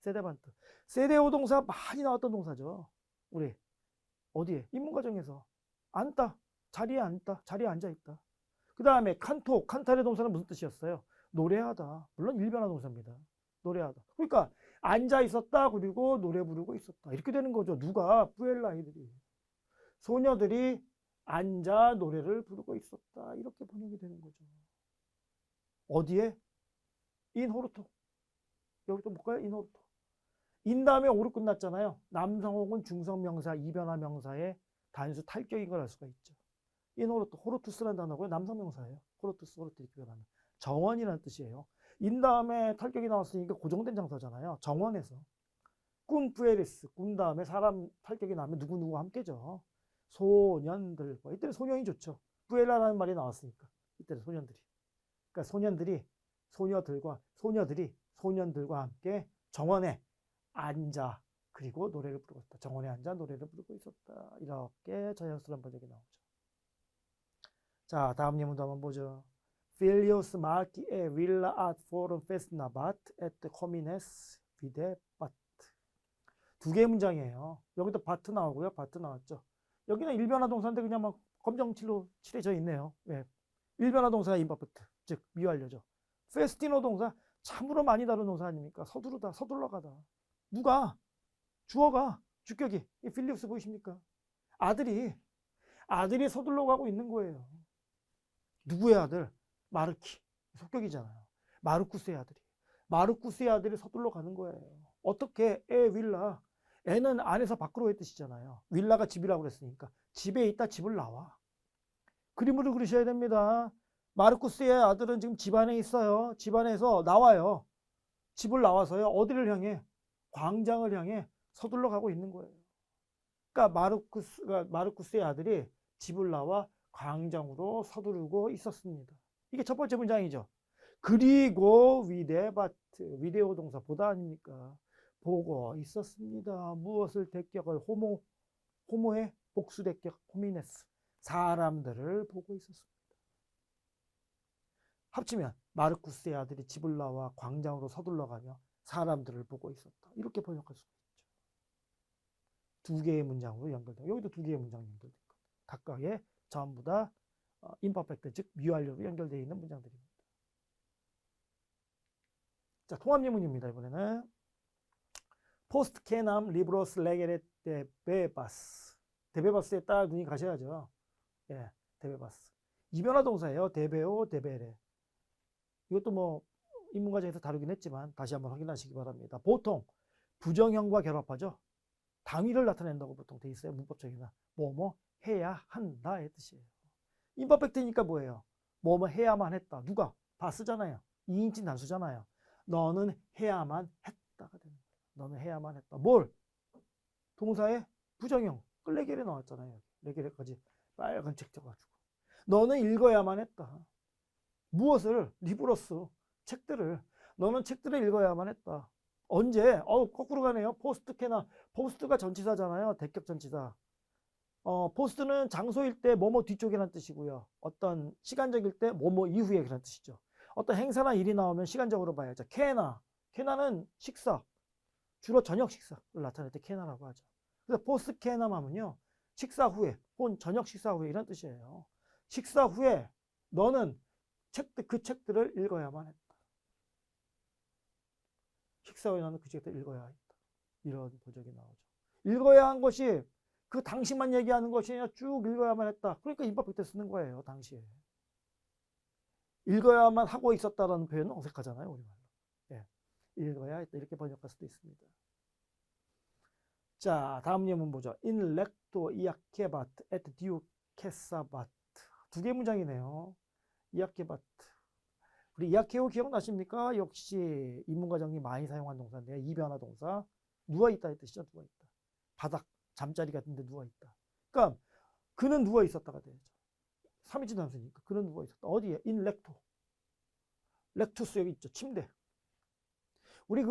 S1: 세데반트. 세데오 동사 많이 나왔던 동사죠. 우리 어디에? 인문과정에서. 앉다. 자리에 앉다. 자리에 앉아있다. 그 다음에 칸토. 칸타레 동사는 무슨 뜻이었어요? 노래하다. 물론 일변화 동사입니다. 노래하다. 그러니까 앉아 있었다. 그리고 노래 부르고 있었다. 이렇게 되는 거죠. 누가? 뿌엘라이들이. 소녀들이 앉아 노래를 부르고 있었다. 이렇게 번역이 되는 거죠. 어디에? 인 호르토. 여기 또 볼까요? 인 호르토. 인 다음에 오로 끝났잖아요. 남성 혹은 중성 명사, 이변화 명사의 단수 탈격인 걸 알 수가 있죠. 인 호르토. 호르투스라는 단어고요. 남성 명사예요. 호르투스, 호르투 이렇게 변하는. 정원이라는 뜻이에요. 인 다음에 탈격이 나왔으니까 고정된 장사잖아요. 정원에서. 꿈 푸에리스. 꿈 다음에 사람 탈격이 나면 누구누구와 함께죠. 소년들과. 이때는 소년이 좋죠. 푸엘라라는 말이 나왔으니까. 이때는 소년들이. 그러니까 소년들과 함께 정원에 앉아 그리고 노래를 부르고 있다. 정원에 앉아 노래를 부르고 있었다. 이렇게 자연스러운 번역이 나오죠. 자, 다음 예문도 한번 보죠. Filius marci e villa ad forum festinabat et homines videbat. 두 개의 문장이에요. 여기도 바트 나오고요. 바트 나왔죠. 여기는 일변화 동사인데 그냥 막 검정칠로 칠해져 있네요. 예. 일변화 동사의 임퍼펙트, 즉 미완료죠. 페스티노 동사 참으로 많이 다룬 동사 아닙니까? 서두르다, 서둘러가다. 누가? 주어가, 주격이. 이 필리우스 보이십니까? 아들이 서둘러 가고 있는 거예요. 누구의 아들? 마르키. 속격이잖아요. 마르쿠스의 아들이. 마르쿠스의 아들이 서둘러 가는 거예요. 어떻게? 에 윌라. 애는 안에서 밖으로의 뜻이잖아요. 윌라가 집이라고 그랬으니까. 집에 있다 집을 나와. 그림으로 그리셔야 됩니다. 마르쿠스의 아들은 지금 집 안에 있어요. 집 안에서 나와요. 집을 나와서요. 어디를 향해? 광장을 향해 서둘러 가고 있는 거예요. 그러니까 마르쿠스의 아들이 집을 나와 광장으로 서두르고 있었습니다. 이게 첫 번째 문장이죠. 그리고 위데오 동사 보다 아닙니까? 보고 있었습니다. 무엇을 대격을 호모의 복수 대격 호미네스 사람들을 보고 있었습니다. 합치면 마르쿠스의 아들이 집을 나와 광장으로 서둘러가며 사람들을 보고 있었다. 이렇게 번역할 수가 있죠. 두 개의 문장으로 연결돼요. 여기도 두 개의 문장이 연결될 겁니다. 각각의 전부 다 임퍼펙트, 즉 미완료로 연결되어 있는 문장들입니다. 자, 통합 예문입니다. 이번에는 포스트 케남 리브로스 레게레 데베바스. 데베바스에 딱 눈이 가셔야죠. 예, 데베바스. 이변화 동사예요. 데베오 데베레. 이것도 뭐 인문과정에서 다루긴 했지만 다시 한번 확인하시기 바랍니다. 보통 부정형과 결합하죠. 당위를 나타낸다고 보통 돼 있어요. 문법적이나 뭐뭐 해야 한다의 뜻이에요. 임퍼펙트니까 뭐예요? 뭐뭐 해야만 했다. 누가? 바스잖아요. 2인칭 단수잖아요. 너는 해야만 했다가 되는 거예요. 너는 해야만 했다. 뭘? 동사의 부정형. 끌레겔에 나왔잖아요. 레겔에까지 빨간 책 져가지고. 너는 읽어야만 했다. 무엇을? 리브로스. 책들을. 너는 책들을 읽어야만 했다. 언제? 거꾸로 가네요. 포스트케나. 포스트가 전치사잖아요. 대격 전치사. 포스트는 장소일 때 뭐뭐 뒤쪽이라는 뜻이고요. 어떤 시간적일 때 뭐뭐 이후에 그런 뜻이죠. 어떤 행사나 일이 나오면 시간적으로 봐야죠. 케나는 식사. 주로 저녁 식사를 나타낼 때 케나라고 하죠. 그래서 포스트 케나 하면요. 식사 후에 혹은 저녁 식사 후에 이런 뜻이에요. 식사 후에 너는 그 책들을 읽어야만 했다. 식사 후에 너는 그 책들을 읽어야 했다. 이런 보적이 나오죠. 읽어야 한 것이 그 당시만 얘기하는 것이 아니라 쭉 읽어야만 했다. 그러니까 임퍼펙트 쓰는 거예요. 당시에. 읽어야만 하고 있었다라는 표현은 어색하잖아요. 우리말로. 예. 읽어야 했다. 이렇게 번역할 수도 있습니다. 자, 다음 예문 보죠. In lecto iacebat et ducesabat. 두 개 문장이네요. iacebat. 우리 iace오 기억나십니까? 역시 인문과정이 많이 사용한 동사인데요. 이변화 동사. 누워있다의 뜻이죠. 누워있다. 바닥, 잠자리 같은 데 누워있다. 그러니까 그는 누워있었다가 되죠. 3인칭 단수니까. 그는 누워있었다. 어디에? In lecto. lectus 여기 있죠. 침대. 우리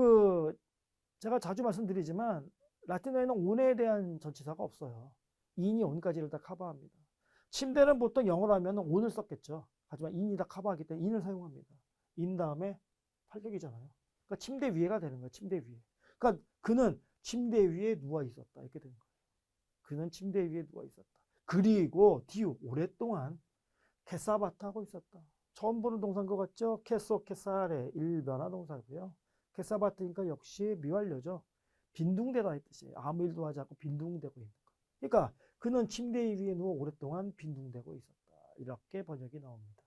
S1: 제가 자주 말씀드리지만 라틴어에는 on에 대한 전치사가 없어요. in이 on까지를 다 커버합니다. 침대는 보통 영어로 하면 on을 썼겠죠. 하지만 in이 다 커버하기 때문에 in을 사용합니다. in 다음에 팔격이잖아요. 그러니까 침대 위에가 되는 거예요. 침대 위에. 그러니까 그는 침대 위에 누워 있었다. 이렇게 되는 거예요. 그는 침대 위에 누워 있었다. 그리고 디우 오랫동안 케사바트 하고 있었다. 처음 보는 동사인 것 같죠? 케소 케사레 일변화 동사고요. 케사바트니까 역시 미완료죠. 빈둥대다 이 뜻이에요. 아무 일도 하지 않고 빈둥대고 있는 거. 그러니까 그는 침대 위에 누워 오랫동안 빈둥대고 있었다. 이렇게 번역이 나옵니다.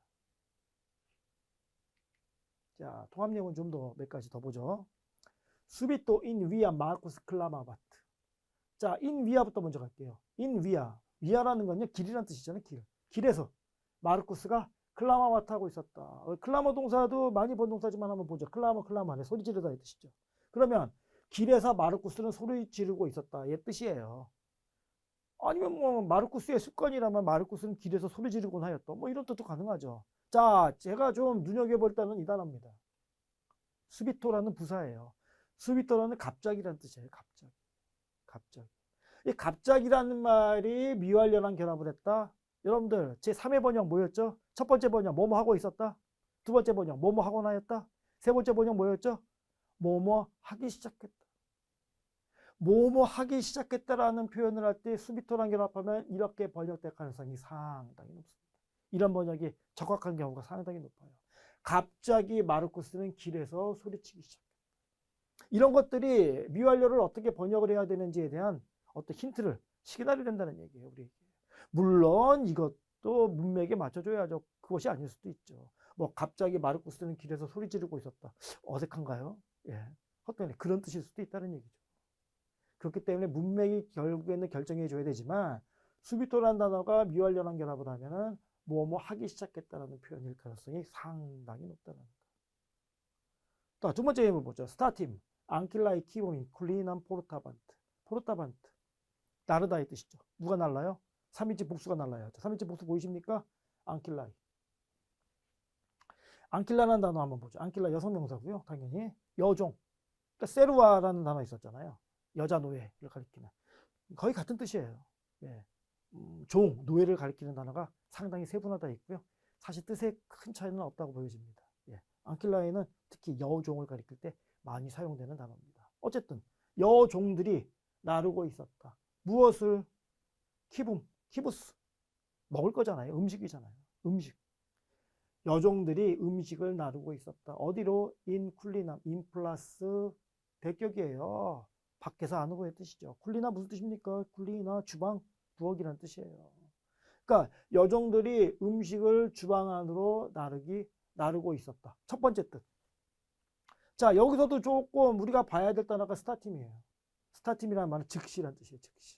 S1: 자, 통합 예문 좀 더 몇 가지 더 보죠. 수비토 인 위아 마르쿠스 클라마바트. 자, 인 위아부터 먼저 갈게요. 인 위아. 위아라는 건요, 길이라는 뜻이잖아요. 길에서 마르쿠스가 클라마바트 하고 있었다. 클라마 동사도 많이 본 동사지만 한번 보죠. 클라마네 소리 지르다 이 뜻이죠. 그러면 길에서 마르쿠스는 소리 지르고 있었다. 이 뜻이에요. 아니면 뭐 마르쿠스의 습관이라면 마르쿠스는 길에서 소리 지르곤 하였다. 뭐 이런 뜻도 가능하죠. 자, 제가 좀 눈여겨볼 때는 이 단어입니다. 수비토라는 부사예요. 수비토라는 갑자기라는 뜻이에요. 갑자기. 이 갑자기라는 말이 미완료랑 결합을 했다. 여러분들 제 3회 번역 뭐였죠? 첫 번째 번역 뭐뭐 하고 있었다? 두 번째 번역 뭐뭐 하곤 하였다. 세 번째 번역 뭐였죠? 뭐뭐 하기 시작했다. 뭐뭐 하기 시작했다라는 표현을 할 때 수비토랑 결합하면 이렇게 번역될 가능성이 상당히 높습니다. 이런 번역이 적확한 경우가 상당히 높아요. 갑자기 마르쿠스는 길에서 소리치기 시작했다. 이런 것들이 미완료를 어떻게 번역을 해야 되는지에 대한 어떤 힌트를 시그널이 된다는 얘기예요. 우리에게. 물론 이것도 문맥에 맞춰줘야죠. 그것이 아닐 수도 있죠. 뭐 갑자기 마르쿠스는 길에서 소리 지르고 있었다. 어색한가요? 예. 어떤 그런 뜻일 수도 있다는 얘기죠. 그렇기 때문에 문맥이 결국에는 결정해 줘야 되지만 수비토라는 단어가 미완료랑 결합을 하면은 뭐뭐 하기 시작했다라는 표현일 가능성이 상당히 높다는 거. 또 두 번째 예물 보죠. 스타팀, 앙킬라이 키보민, 쿨리난 포르타반트. 포르타반트. 나르다의 뜻이죠. 누가 날라요? 3인칭 복수가 날라요. 3인칭 복수 보이십니까? 앙킬라이. 앙킬라라는 단어 한번 보죠. 앙킬라 여성명사고요. 당연히 여종. 그러니까 세루아라는 단어 있었잖아요. 여자 노예를 가리키는. 거의 같은 뜻이에요. 예. 종, 노예를 가리키는 단어가 상당히 세분화되어 있고요. 사실 뜻에 큰 차이는 없다고 보여집니다. 예. 앙킬라에는 특히 여종을 가리킬 때 많이 사용되는 단어입니다. 어쨌든 여종들이 나르고 있었다. 무엇을? 키부스. 먹을 거잖아요. 음식이잖아요. 음식. 여종들이 음식을 나르고 있었다. 어디로? 인 쿨리남. 인 플러스 대격이에요. 밖에서 안으로의 뜻이죠. 쿨리나 무슨 뜻입니까? 쿨리나 주방, 부엌이라는 뜻이에요. 그러니까 여종들이 음식을 주방 안으로 나르고 있었다. 첫 번째 뜻. 자, 여기서도 조금 우리가 봐야 될 단어가 스타팀이에요. 스타팀이라는 말은 즉시라는 뜻이에요. 즉시.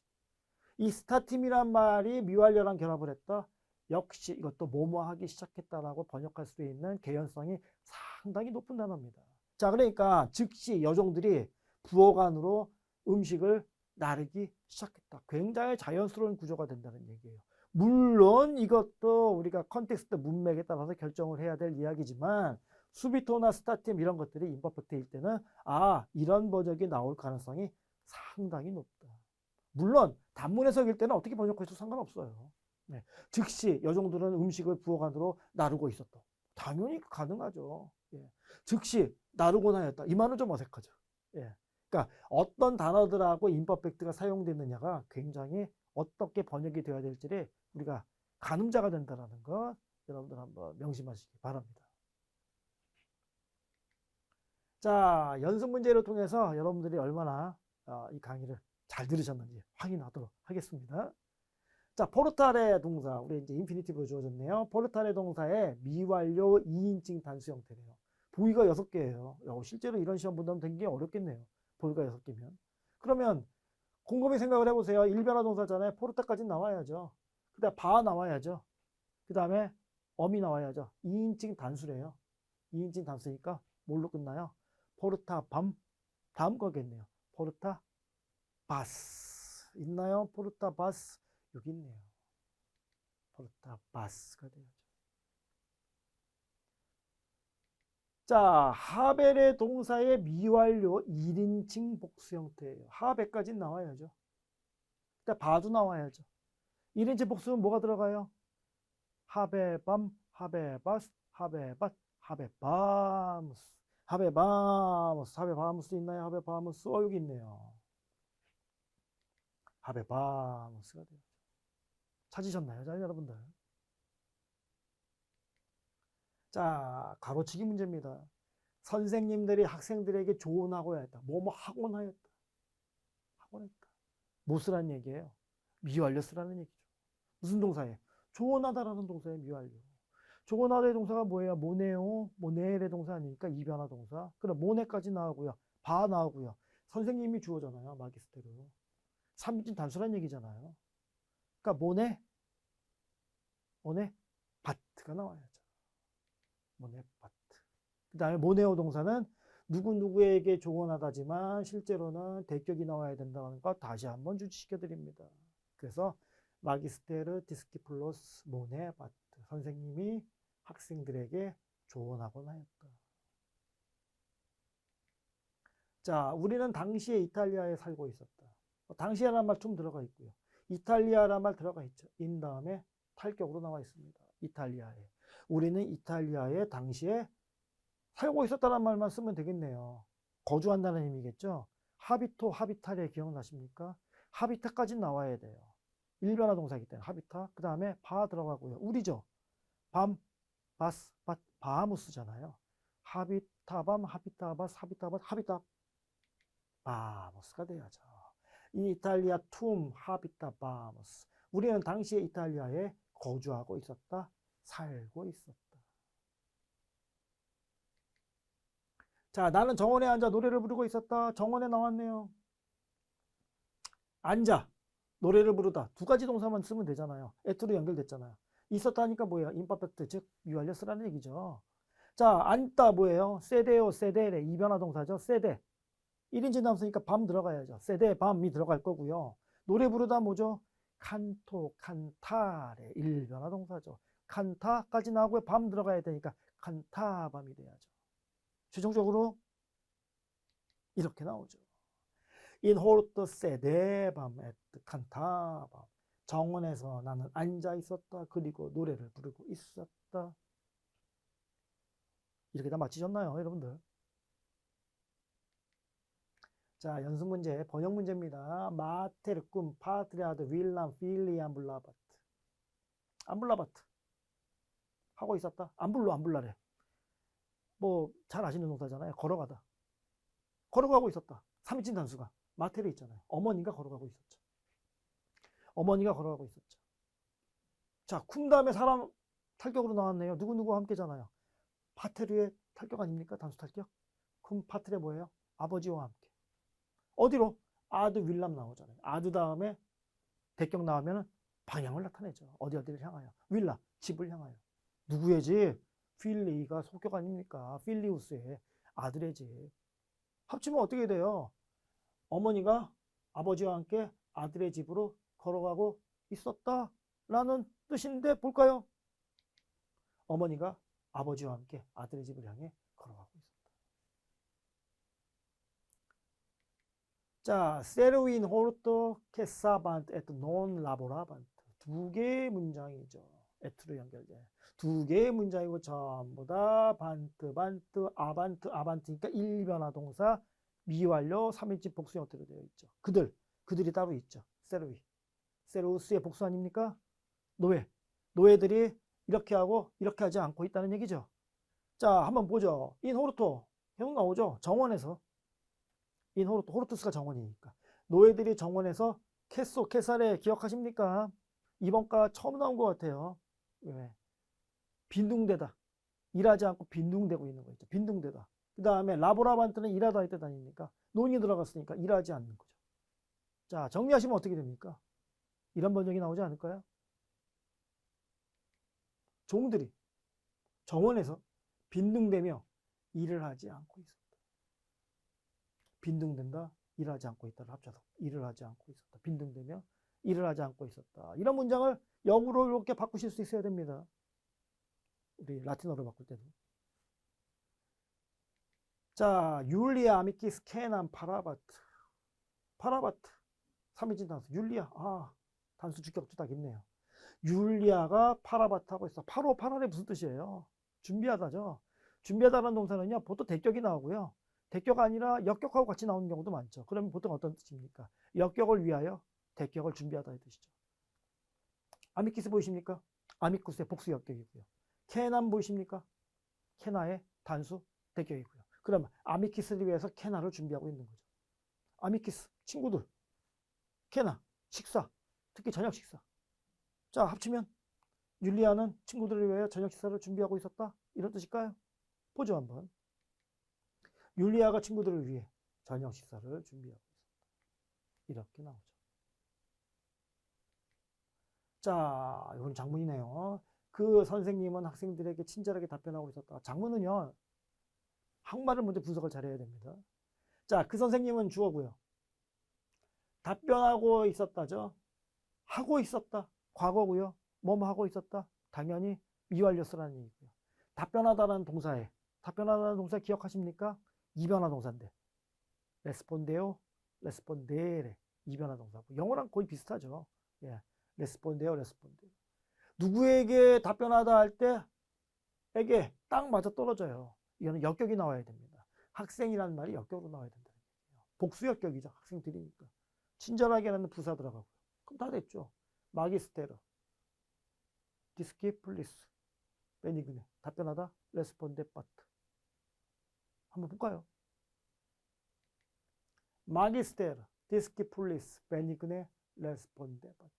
S1: 이 스타팀이란 말이 미완료랑 결합을 했다. 역시 이것도 뭐뭐 하기 시작했다라고 번역할 수 있는 개연성이 상당히 높은 단어입니다. 자, 그러니까 즉시 여종들이 부엌 안으로 음식을 나르기 시작했다. 굉장히 자연스러운 구조가 된다는 얘기예요. 물론 이것도 우리가 컨텍스트 문맥에 따라서 결정을 해야 될 이야기지만 수비토나 스타팀 이런 것들이 임퍼펙트일 때는 이런 번역이 나올 가능성이 상당히 높다. 물론 단문 해석일 때는 어떻게 번역해도 상관없어요. 네. 즉시 여종들은 음식을 부엌 안으로 나르고 있었다. 당연히 가능하죠. 예. 즉시 나르곤 하였다. 이 말은 좀 어색하죠. 예. 그러니까 어떤 단어들하고 임퍼펙트가 사용됐느냐가 굉장히 어떻게 번역이 되어야 될지를 우리가 가늠자가 된다는 것 여러분들 한번 명심하시기 바랍니다. 자, 연습 문제를 통해서 여러분들이 얼마나 이 강의를 잘 들으셨는지 확인하도록 하겠습니다. 자, 포르타레 동사, 우리 이제 인피니티브로 주어졌네요. 포르타레 동사의 미완료 2인칭 단수 형태래요. 보기가 6개예요. 실제로 이런 시험 본다면 되게 어렵겠네요. 보기가 6개면. 그러면 곰곰이 생각을 해보세요. 일변화 동사잖아요. 포르타까지 나와야죠. 그 다음에 바 나와야죠. 그 다음에 엄이 나와야죠. 2인칭 단수래요. 2인칭 단수니까 뭘로 끝나요? 포르타 밤, 다음 거겠네요. 포르타 바스. 있나요? 포르타 바스. 여기 있네요. 포르타 바스가 되어야죠. 자, 하벨의 동사의 미완료 1인칭 복수 형태예요. 하벨까지 나와야죠. 일단 바도 나와야죠. 1인칭 복수는 뭐가 들어가요? 하베밤, 하베바스, 하베밭, 하베바무스. 하베바무스, 하베바무스 있나요? 하베바무스. 여기 있네요. 하베바무스가 돼요. 찾으셨나요? 자, 여러분들. 자, 가로치기 문제입니다. 선생님들이 학생들에게 조언하고 하였다. 뭐뭐 하곤 하였다. 하곤 했다. 뭐 쓰라는 얘기예요? 미완료 쓰라는 얘기죠. 무슨 동사예요? 조언하다라는 동사의 미완료. 조언하다의 동사가 뭐예요? 모네오, 모네의 동사 아니니까 이변화 동사. 그럼 모네까지 나오고요. 바 나오고요. 선생님이 주어잖아요. 마기스테르. 3인칭 단수란 얘기잖아요. 그러니까 모네, 바트가 나와야죠. 모네, 바트. 그 다음에 모네오 동사는 누구누구에게 조언하다지만 실제로는 대격이 나와야 된다는 거 다시 한번 주시켜 드립니다. 그래서 마기스테르 디스키플로스 모네 바트. 선생님이 학생들에게 조언하곤 하였다. 자, 우리는 당시에 이탈리아에 살고 있었다. 당시에라는 말 좀 들어가 있고요. 이탈리아라는 말 들어가 있죠. 인 다음에 탈격으로 나와 있습니다. 이탈리아에. 우리는 이탈리아에 당시에 살고 있었다는 말만 쓰면 되겠네요. 거주한다는 의미겠죠. 하비토, 하비탈에 기억나십니까? 하비타까지 나와야 돼요. 일변화 동사이기 때문에 하비타. 그 다음에 바 들어가고요. 우리죠. 밤, 바스, 바하무스잖아요. 하비타밤, 하비타바스, 하비타바스, 하비타 바무스가 돼야죠. 이탈리아 툼 하비타 바무스. 우리는 당시에 이탈리아에 거주하고 있었다. 살고 있었다. 자, 나는 정원에 앉아 노래를 부르고 있었다. 정원에 나왔네요. 앉아 노래를 부르다. 두 가지 동사만 쓰면 되잖아요. 에트로 연결됐잖아요. 있었다니까 뭐예요? 임퍼펙트, 즉 유한력 쓰라는 얘기죠. 자, 앉다 뭐예요? 세데요, 세데레. 이변화 동사죠. 세데. 1인칭 남수니까 밤 들어가야죠. 세데 밤이 들어갈 거고요. 노래 부르다 뭐죠? 칸토, 칸타레. 일변화 동사죠. 칸타까지 나오고 밤 들어가야 되니까 칸타 밤이 돼야죠. 최종적으로 이렇게 나오죠. In horto sede 밤 et 칸타 밤. 정원에서 나는 앉아 있었다. 그리고 노래를 부르고 있었다. 이렇게 다 맞히셨나요, 여러분들? 자, 연습 문제, 번역 문제입니다. 마테르 꿈 파트리아드 윌람 필리 암블라바트. 암블라바트. 하고 있었다. 암블라래. 뭐 잘 아시는 동사잖아요. 걸어가다. 걸어가고 있었다. 3인칭 단수가. 마테르 있잖아요. 어머니가 걸어가고 있었죠. 어머니가 걸어가고 있었죠. 자, 쿰 다음에 사람 탈격으로 나왔네요. 누구누구와 함께잖아요. 파테르의 탈격 아닙니까? 단수 탈격. 쿰 파테르 뭐예요? 아버지와 함께. 어디로? 아드 윌람 나오잖아요. 아드 다음에 대격 나오면 방향을 나타내죠. 어디를 향하여? 윌라, 집을 향하여. 누구의 집? 필리가 속격 아닙니까? 필리우스의 아들의 집. 합치면 어떻게 돼요? 어머니가 아버지와 함께 아들의 집으로 걸어가고 있었다 라는 뜻인데 볼까요? 어머니가 아버지와 함께 아들의 집을 향해 걸어가고 있었다. 자, 세르윈 호르토 케사반트 에트 논 라보라반트. 두 개의 문장이죠. 에트로 연결돼. 두 개의 문장이고 전부 다 반트, 반트, 아반트, 아반트니까 일변화 동사, 미완료, 3인칭 복수 형태로 되어 있죠. 그들이 따로 있죠. 세르위. 세르우스의 복수 아닙니까? 노예들이 이렇게 하고 이렇게 하지 않고 있다는 얘기죠. 자, 한번 보죠. 인 호르토. 형 나오죠. 정원에서. 인 호르투스가 정원이니까. 노예들이 정원에서 케사레 기억하십니까? 이번 가 처음 나온 것 같아요. 왜? 빈둥대다. 일하지 않고 빈둥대고 있는 거 있죠. 빈둥대다. 그 다음에 라보라반트는 일하다 할 때 다니니까 논이 들어갔으니까 일하지 않는 거죠. 자, 정리하시면 어떻게 됩니까? 이런 번역이 나오지 않을까요? 종들이 정원에서 빈둥대며 일을 하지 않고 있었다. 빈둥댄다, 일하지 않고 있다를 합쳐서 일을 하지 않고 있었다. 빈둥대며 일을 하지 않고 있었다. 이런 문장을 영어로 이렇게 바꾸실 수 있어야 됩니다. 우리 라틴어로 바꿀 때도. 자, 율리아 아미키스 케난 파라바트. 파라바트. 3인칭 단수. 율리아. 단수 주격도 딱 있네요. 율리아가 파라바트 하고 있어. 파라의 무슨 뜻이에요? 준비하다죠. 준비하다라는 동사는요, 보통 대격이 나오고요. 대격 아니라 역격하고 같이 나오는 경우도 많죠. 그러면 보통 어떤 뜻입니까? 역격을 위하여 대격을 준비하다의 뜻이죠. 아미키스 보이십니까? 아미쿠스의 복수 역격이고요. 케난 보이십니까? 케나의 단수 대격이고요. 그러면 아미키스를 위해서 케나를 준비하고 있는 거죠. 아미키스 친구들, 케나 식사, 특히 저녁 식사. 자, 합치면 율리아는 친구들을 위하여 저녁 식사를 준비하고 있었다. 이런 뜻일까요? 보죠 한번. 율리아가 친구들을 위해 저녁 식사를 준비하고 있었다. 이렇게 나오죠. 자, 이건 장문이네요. 그 선생님은 학생들에게 친절하게 답변하고 있었다. 장문은요, 한말을 먼저 분석을 잘해야 됩니다. 자, 그 선생님은 주어고요. 답변하고 있었다죠. 하고 있었다. 과거고요. 뭐뭐 하고 있었다. 당연히 미완료스라는 얘기고요. 답변하다라는 동사에, 답변하다는 동사 기억하십니까? 이변화 동사인데. 레스폰데오, 레스폰데레. 이변화 동사. 영어랑 거의 비슷하죠. 예. 레스폰데오, 레스폰데오. 누구에게 답변하다 할 때 에게 딱 맞아 떨어져요. 이거는 역격이 나와야 됩니다. 학생이라는 말이 역격으로 나와야 된다. 복수 역격이죠. 학생들이니까. 친절하게 하는 부사 들어가고. 그럼 다 됐죠. 마기스테르, 디스키플리스, 베니그네. 답변하다, 레스폰데 파트. 한번 볼까요? 마기스테르, 디스키플리스, 베니그네, 레스폰데 파트.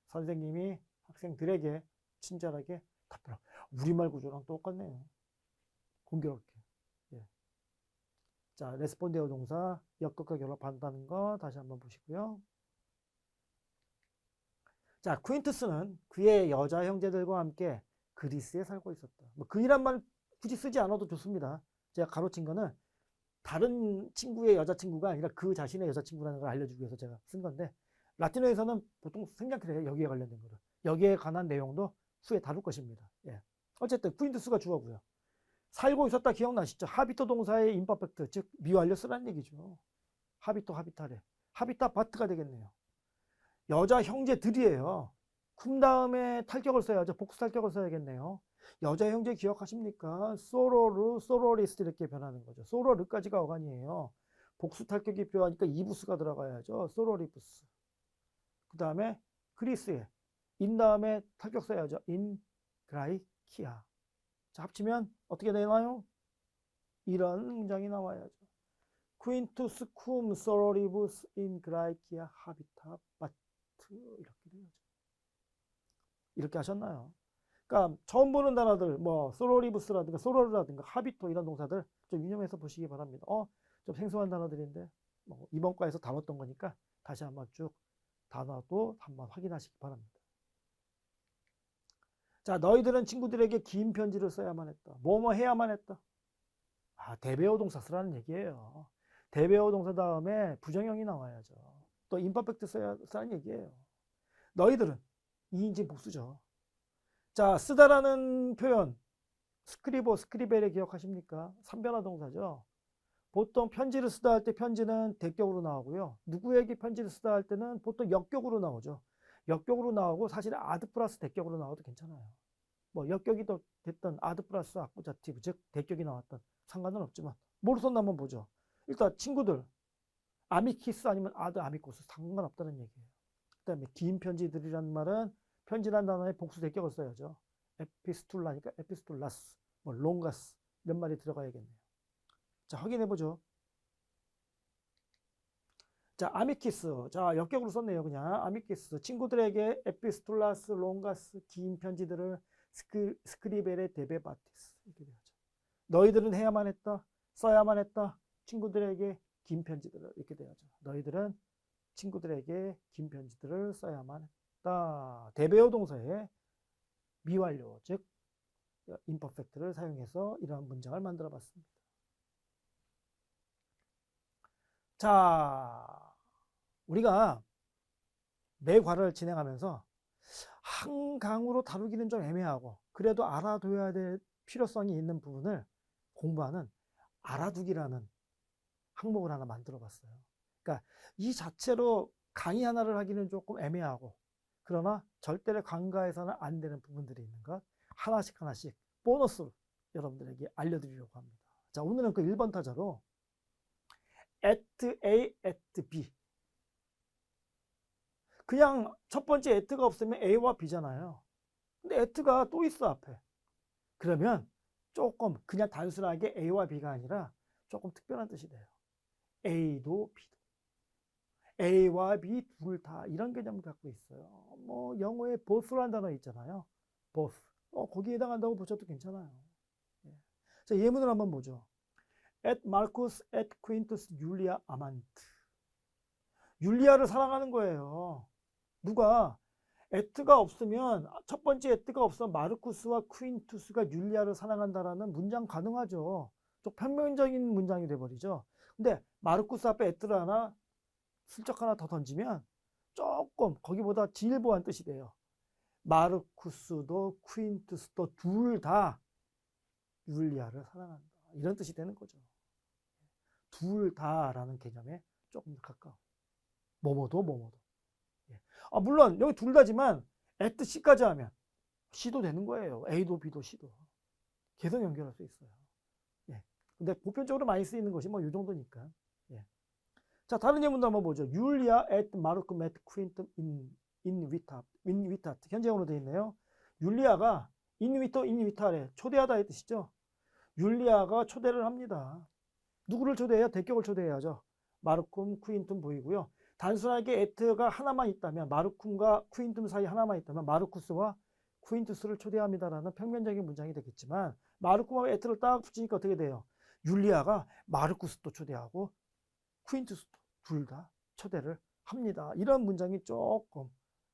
S1: 선생님이 학생들에게 친절하게 답변하고. 우리말 구조랑 똑같네요. 공교롭게. 예. 자, 레스폰데어 동사 역격과 결합한다는 거 다시 한번 보시고요. 자, 쿠인투스는 그의 여자 형제들과 함께 그리스에 살고 있었다. 뭐 그이란 말 굳이 쓰지 않아도 좋습니다. 제가 가로친 거는 다른 친구의 여자친구가 아니라 그 자신의 여자친구라는 걸 알려주기 위해서 제가 쓴 건데, 라틴어에서는 보통 생략을 해요. 여기에 관련된 거를. 여기에 관한 내용도 후에 다룰 것입니다. 예. 어쨌든 쿠인투스가 주어고요. 살고 있었다 기억나시죠? 하비토 동사의 임퍼펙트, 즉 미완료 쓰라는 얘기죠. 하비토, 하비타레. 하비타 바트가 되겠네요. 여자 형제들이에요. 쿰 다음에 탈격을 써야죠. 복수 탈격을 써야겠네요. 여자 형제 기억하십니까? 소로르, 소로리스트 이렇게 변하는 거죠. 소로르까지가 어간이에요. 복수 탈격이 필요하니까 이부스가 들어가야죠. 소로리부스. 그 다음에 그리스에 인 다음에 탈격 써야죠. 인 그라이키아. 자, 합치면 어떻게 되나요? 이런 문장이 나와야죠. 쿠인투스 쿰 소로리부스 인 그라이키아 하비타 바트. 이렇게 되죠. 이렇게 하셨나요? 그러니까 처음 보는 단어들, 뭐 소로리부스라든가 소로르라든가 하비토 이런 동사들 좀 유념해서 보시기 바랍니다. 좀 생소한 단어들인데 뭐 이번 과에서 다뤘던 거니까 다시 한번 쭉 단어도 한번 확인하시기 바랍니다. 자, 너희들은 친구들에게 긴 편지를 써야만 했다. 뭐뭐 해야만 했다. 대배어 동사 쓰라는 얘기예요. 대배어 동사 다음에 부정형이 나와야죠. 또 임퍼펙트 쓰라는 얘기예요. 너희들은 2인칭 복수죠. 자, 쓰다라는 표현, 스크리보, 스크리벨에 기억하십니까? 3변화 동사죠. 보통 편지를 쓰다 할 때 편지는 대격으로 나오고요. 누구에게 편지를 쓰다 할 때는 보통 역격으로 나오죠. 역격으로 나오고 사실 아드 플러스 대격으로 나와도 괜찮아요. 뭐 역격이 됐던 아드 플러스 아쿠자티브, 즉 대격이 나왔던 상관은 없지만 뭐로 썼나 한번 보죠. 일단 친구들, 아미키스 아니면 아드 아미코스 상관없다는 얘기예요. 그 다음에 긴 편지들이라는 말은 편지란 단어에 복수 대격을 써야죠. 에피스툴라니까 에피스툴라스, 뭐 롱가스 이런 말이 들어가야겠네요. 자, 확인해보죠. 자, 아미키스. 자, 역격으로 썼네요. 그냥 아미키스. 친구들에게 에피스툴라스, 롱가스, 긴 편지들을 스크리베레 데베바티스. 이렇게 되죠. 너희들은 해야만 했다. 써야만 했다. 친구들에게 긴 편지들을. 이렇게 되죠. 너희들은 친구들에게 긴 편지들을 써야만 했다. 대배어 동사에 미완료, 즉 임퍼펙트를 사용해서 이러한 문장을 만들어 봤습니다. 자, 우리가 매 과를 진행하면서 한 강으로 다루기는 좀 애매하고 그래도 알아둬야 될 필요성이 있는 부분을 공부하는 알아두기라는 항목을 하나 만들어 봤어요. 그러니까 이 자체로 강의 하나를 하기는 조금 애매하고 그러나 절대로 강가에서는 안 되는 부분들이 있는 것 하나씩 하나씩 보너스로 여러분들에게 알려드리려고 합니다. 자, 오늘은 그 1번 타자로 at A, at B. 그냥 첫 번째 at가 없으면 A와 B잖아요. 근데 at가 또 있어 앞에. 그러면 조금 그냥 단순하게 A와 B가 아니라 조금 특별한 뜻이 돼요. A도 B도. A와 B 둘 다 이런 개념을 갖고 있어요. 뭐 영어에 both라는 단어 있잖아요. both. 거기에 해당한다고 보셔도 괜찮아요. 예. 자, 예문을 한번 보죠. at Marcus, at Quintus, Julia amant. 율리아를 사랑하는 거예요. 누가? at가 없으면 첫 번째 at가 없으면 마르쿠스와 퀸투스가 율리아를 사랑한다라는 문장 가능하죠. 좀 평면적인 문장이 돼버리죠. 근데 마르쿠스 앞에 at를 하나 슬쩍 하나 더 던지면 조금 거기보다 진일보한 뜻이 돼요. 마르쿠스도 퀸투스도 둘 다 율리아를 사랑한다. 이런 뜻이 되는 거죠. 둘 다라는 개념에 조금 더 가까워. 뭐뭐도 뭐뭐도. 물론 여기 둘 다지만 at C까지 하면 C도 되는 거예요. A도 B도 C도. 계속 연결할 수 있어요. 예. 근데 보편적으로 많이 쓰이는 것이 뭐 이 정도니까. 예. 자, 다른 예문도 한번 보죠. 율리아 at 마르크 at 퀸트 in 위타트. 현재형으로 되어 있네요. 율리아가 인위타래. 초대하다의 뜻이죠. 율리아가 초대를 합니다. 누구를 초대해요? 대격을 초대해야죠. 마르쿰, 퀸툼 보이고요. 단순하게 에트가 하나만 있다면, 마르쿰과 퀸툼 사이 하나만 있다면 마르쿠스와 퀸투스를 초대합니다라는 평면적인 문장이 되겠지만, 마르쿰하고 에트를 딱 붙이니까 어떻게 돼요? 율리아가 마르쿠스도 초대하고 퀸투스도 둘 다 초대를 합니다. 이런 문장이 조금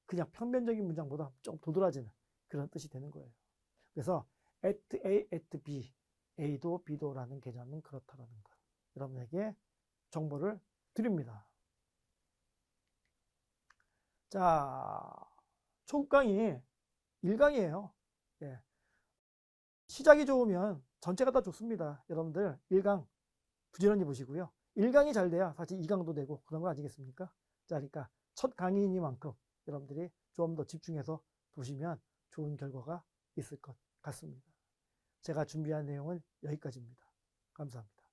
S1: 그냥 평면적인 문장보다 좀 도드라지는 그런 뜻이 되는 거예요. 그래서 at A, at B, A도 B도라는 개념은 그렇다라는 거. 여러분에게 정보를 드립니다. 자, 초급 강의 1강이에요. 예. 시작이 좋으면 전체가 다 좋습니다. 여러분들 1강 부지런히 보시고요. 1강이 잘 돼야 사실 2강도 되고 그런 거 아니겠습니까? 자, 그러니까 첫 강의이니만큼 여러분들이 좀 더 집중해서 보시면 좋은 결과가 있을 것 같습니다. 제가 준비한 내용은 여기까지입니다. 감사합니다.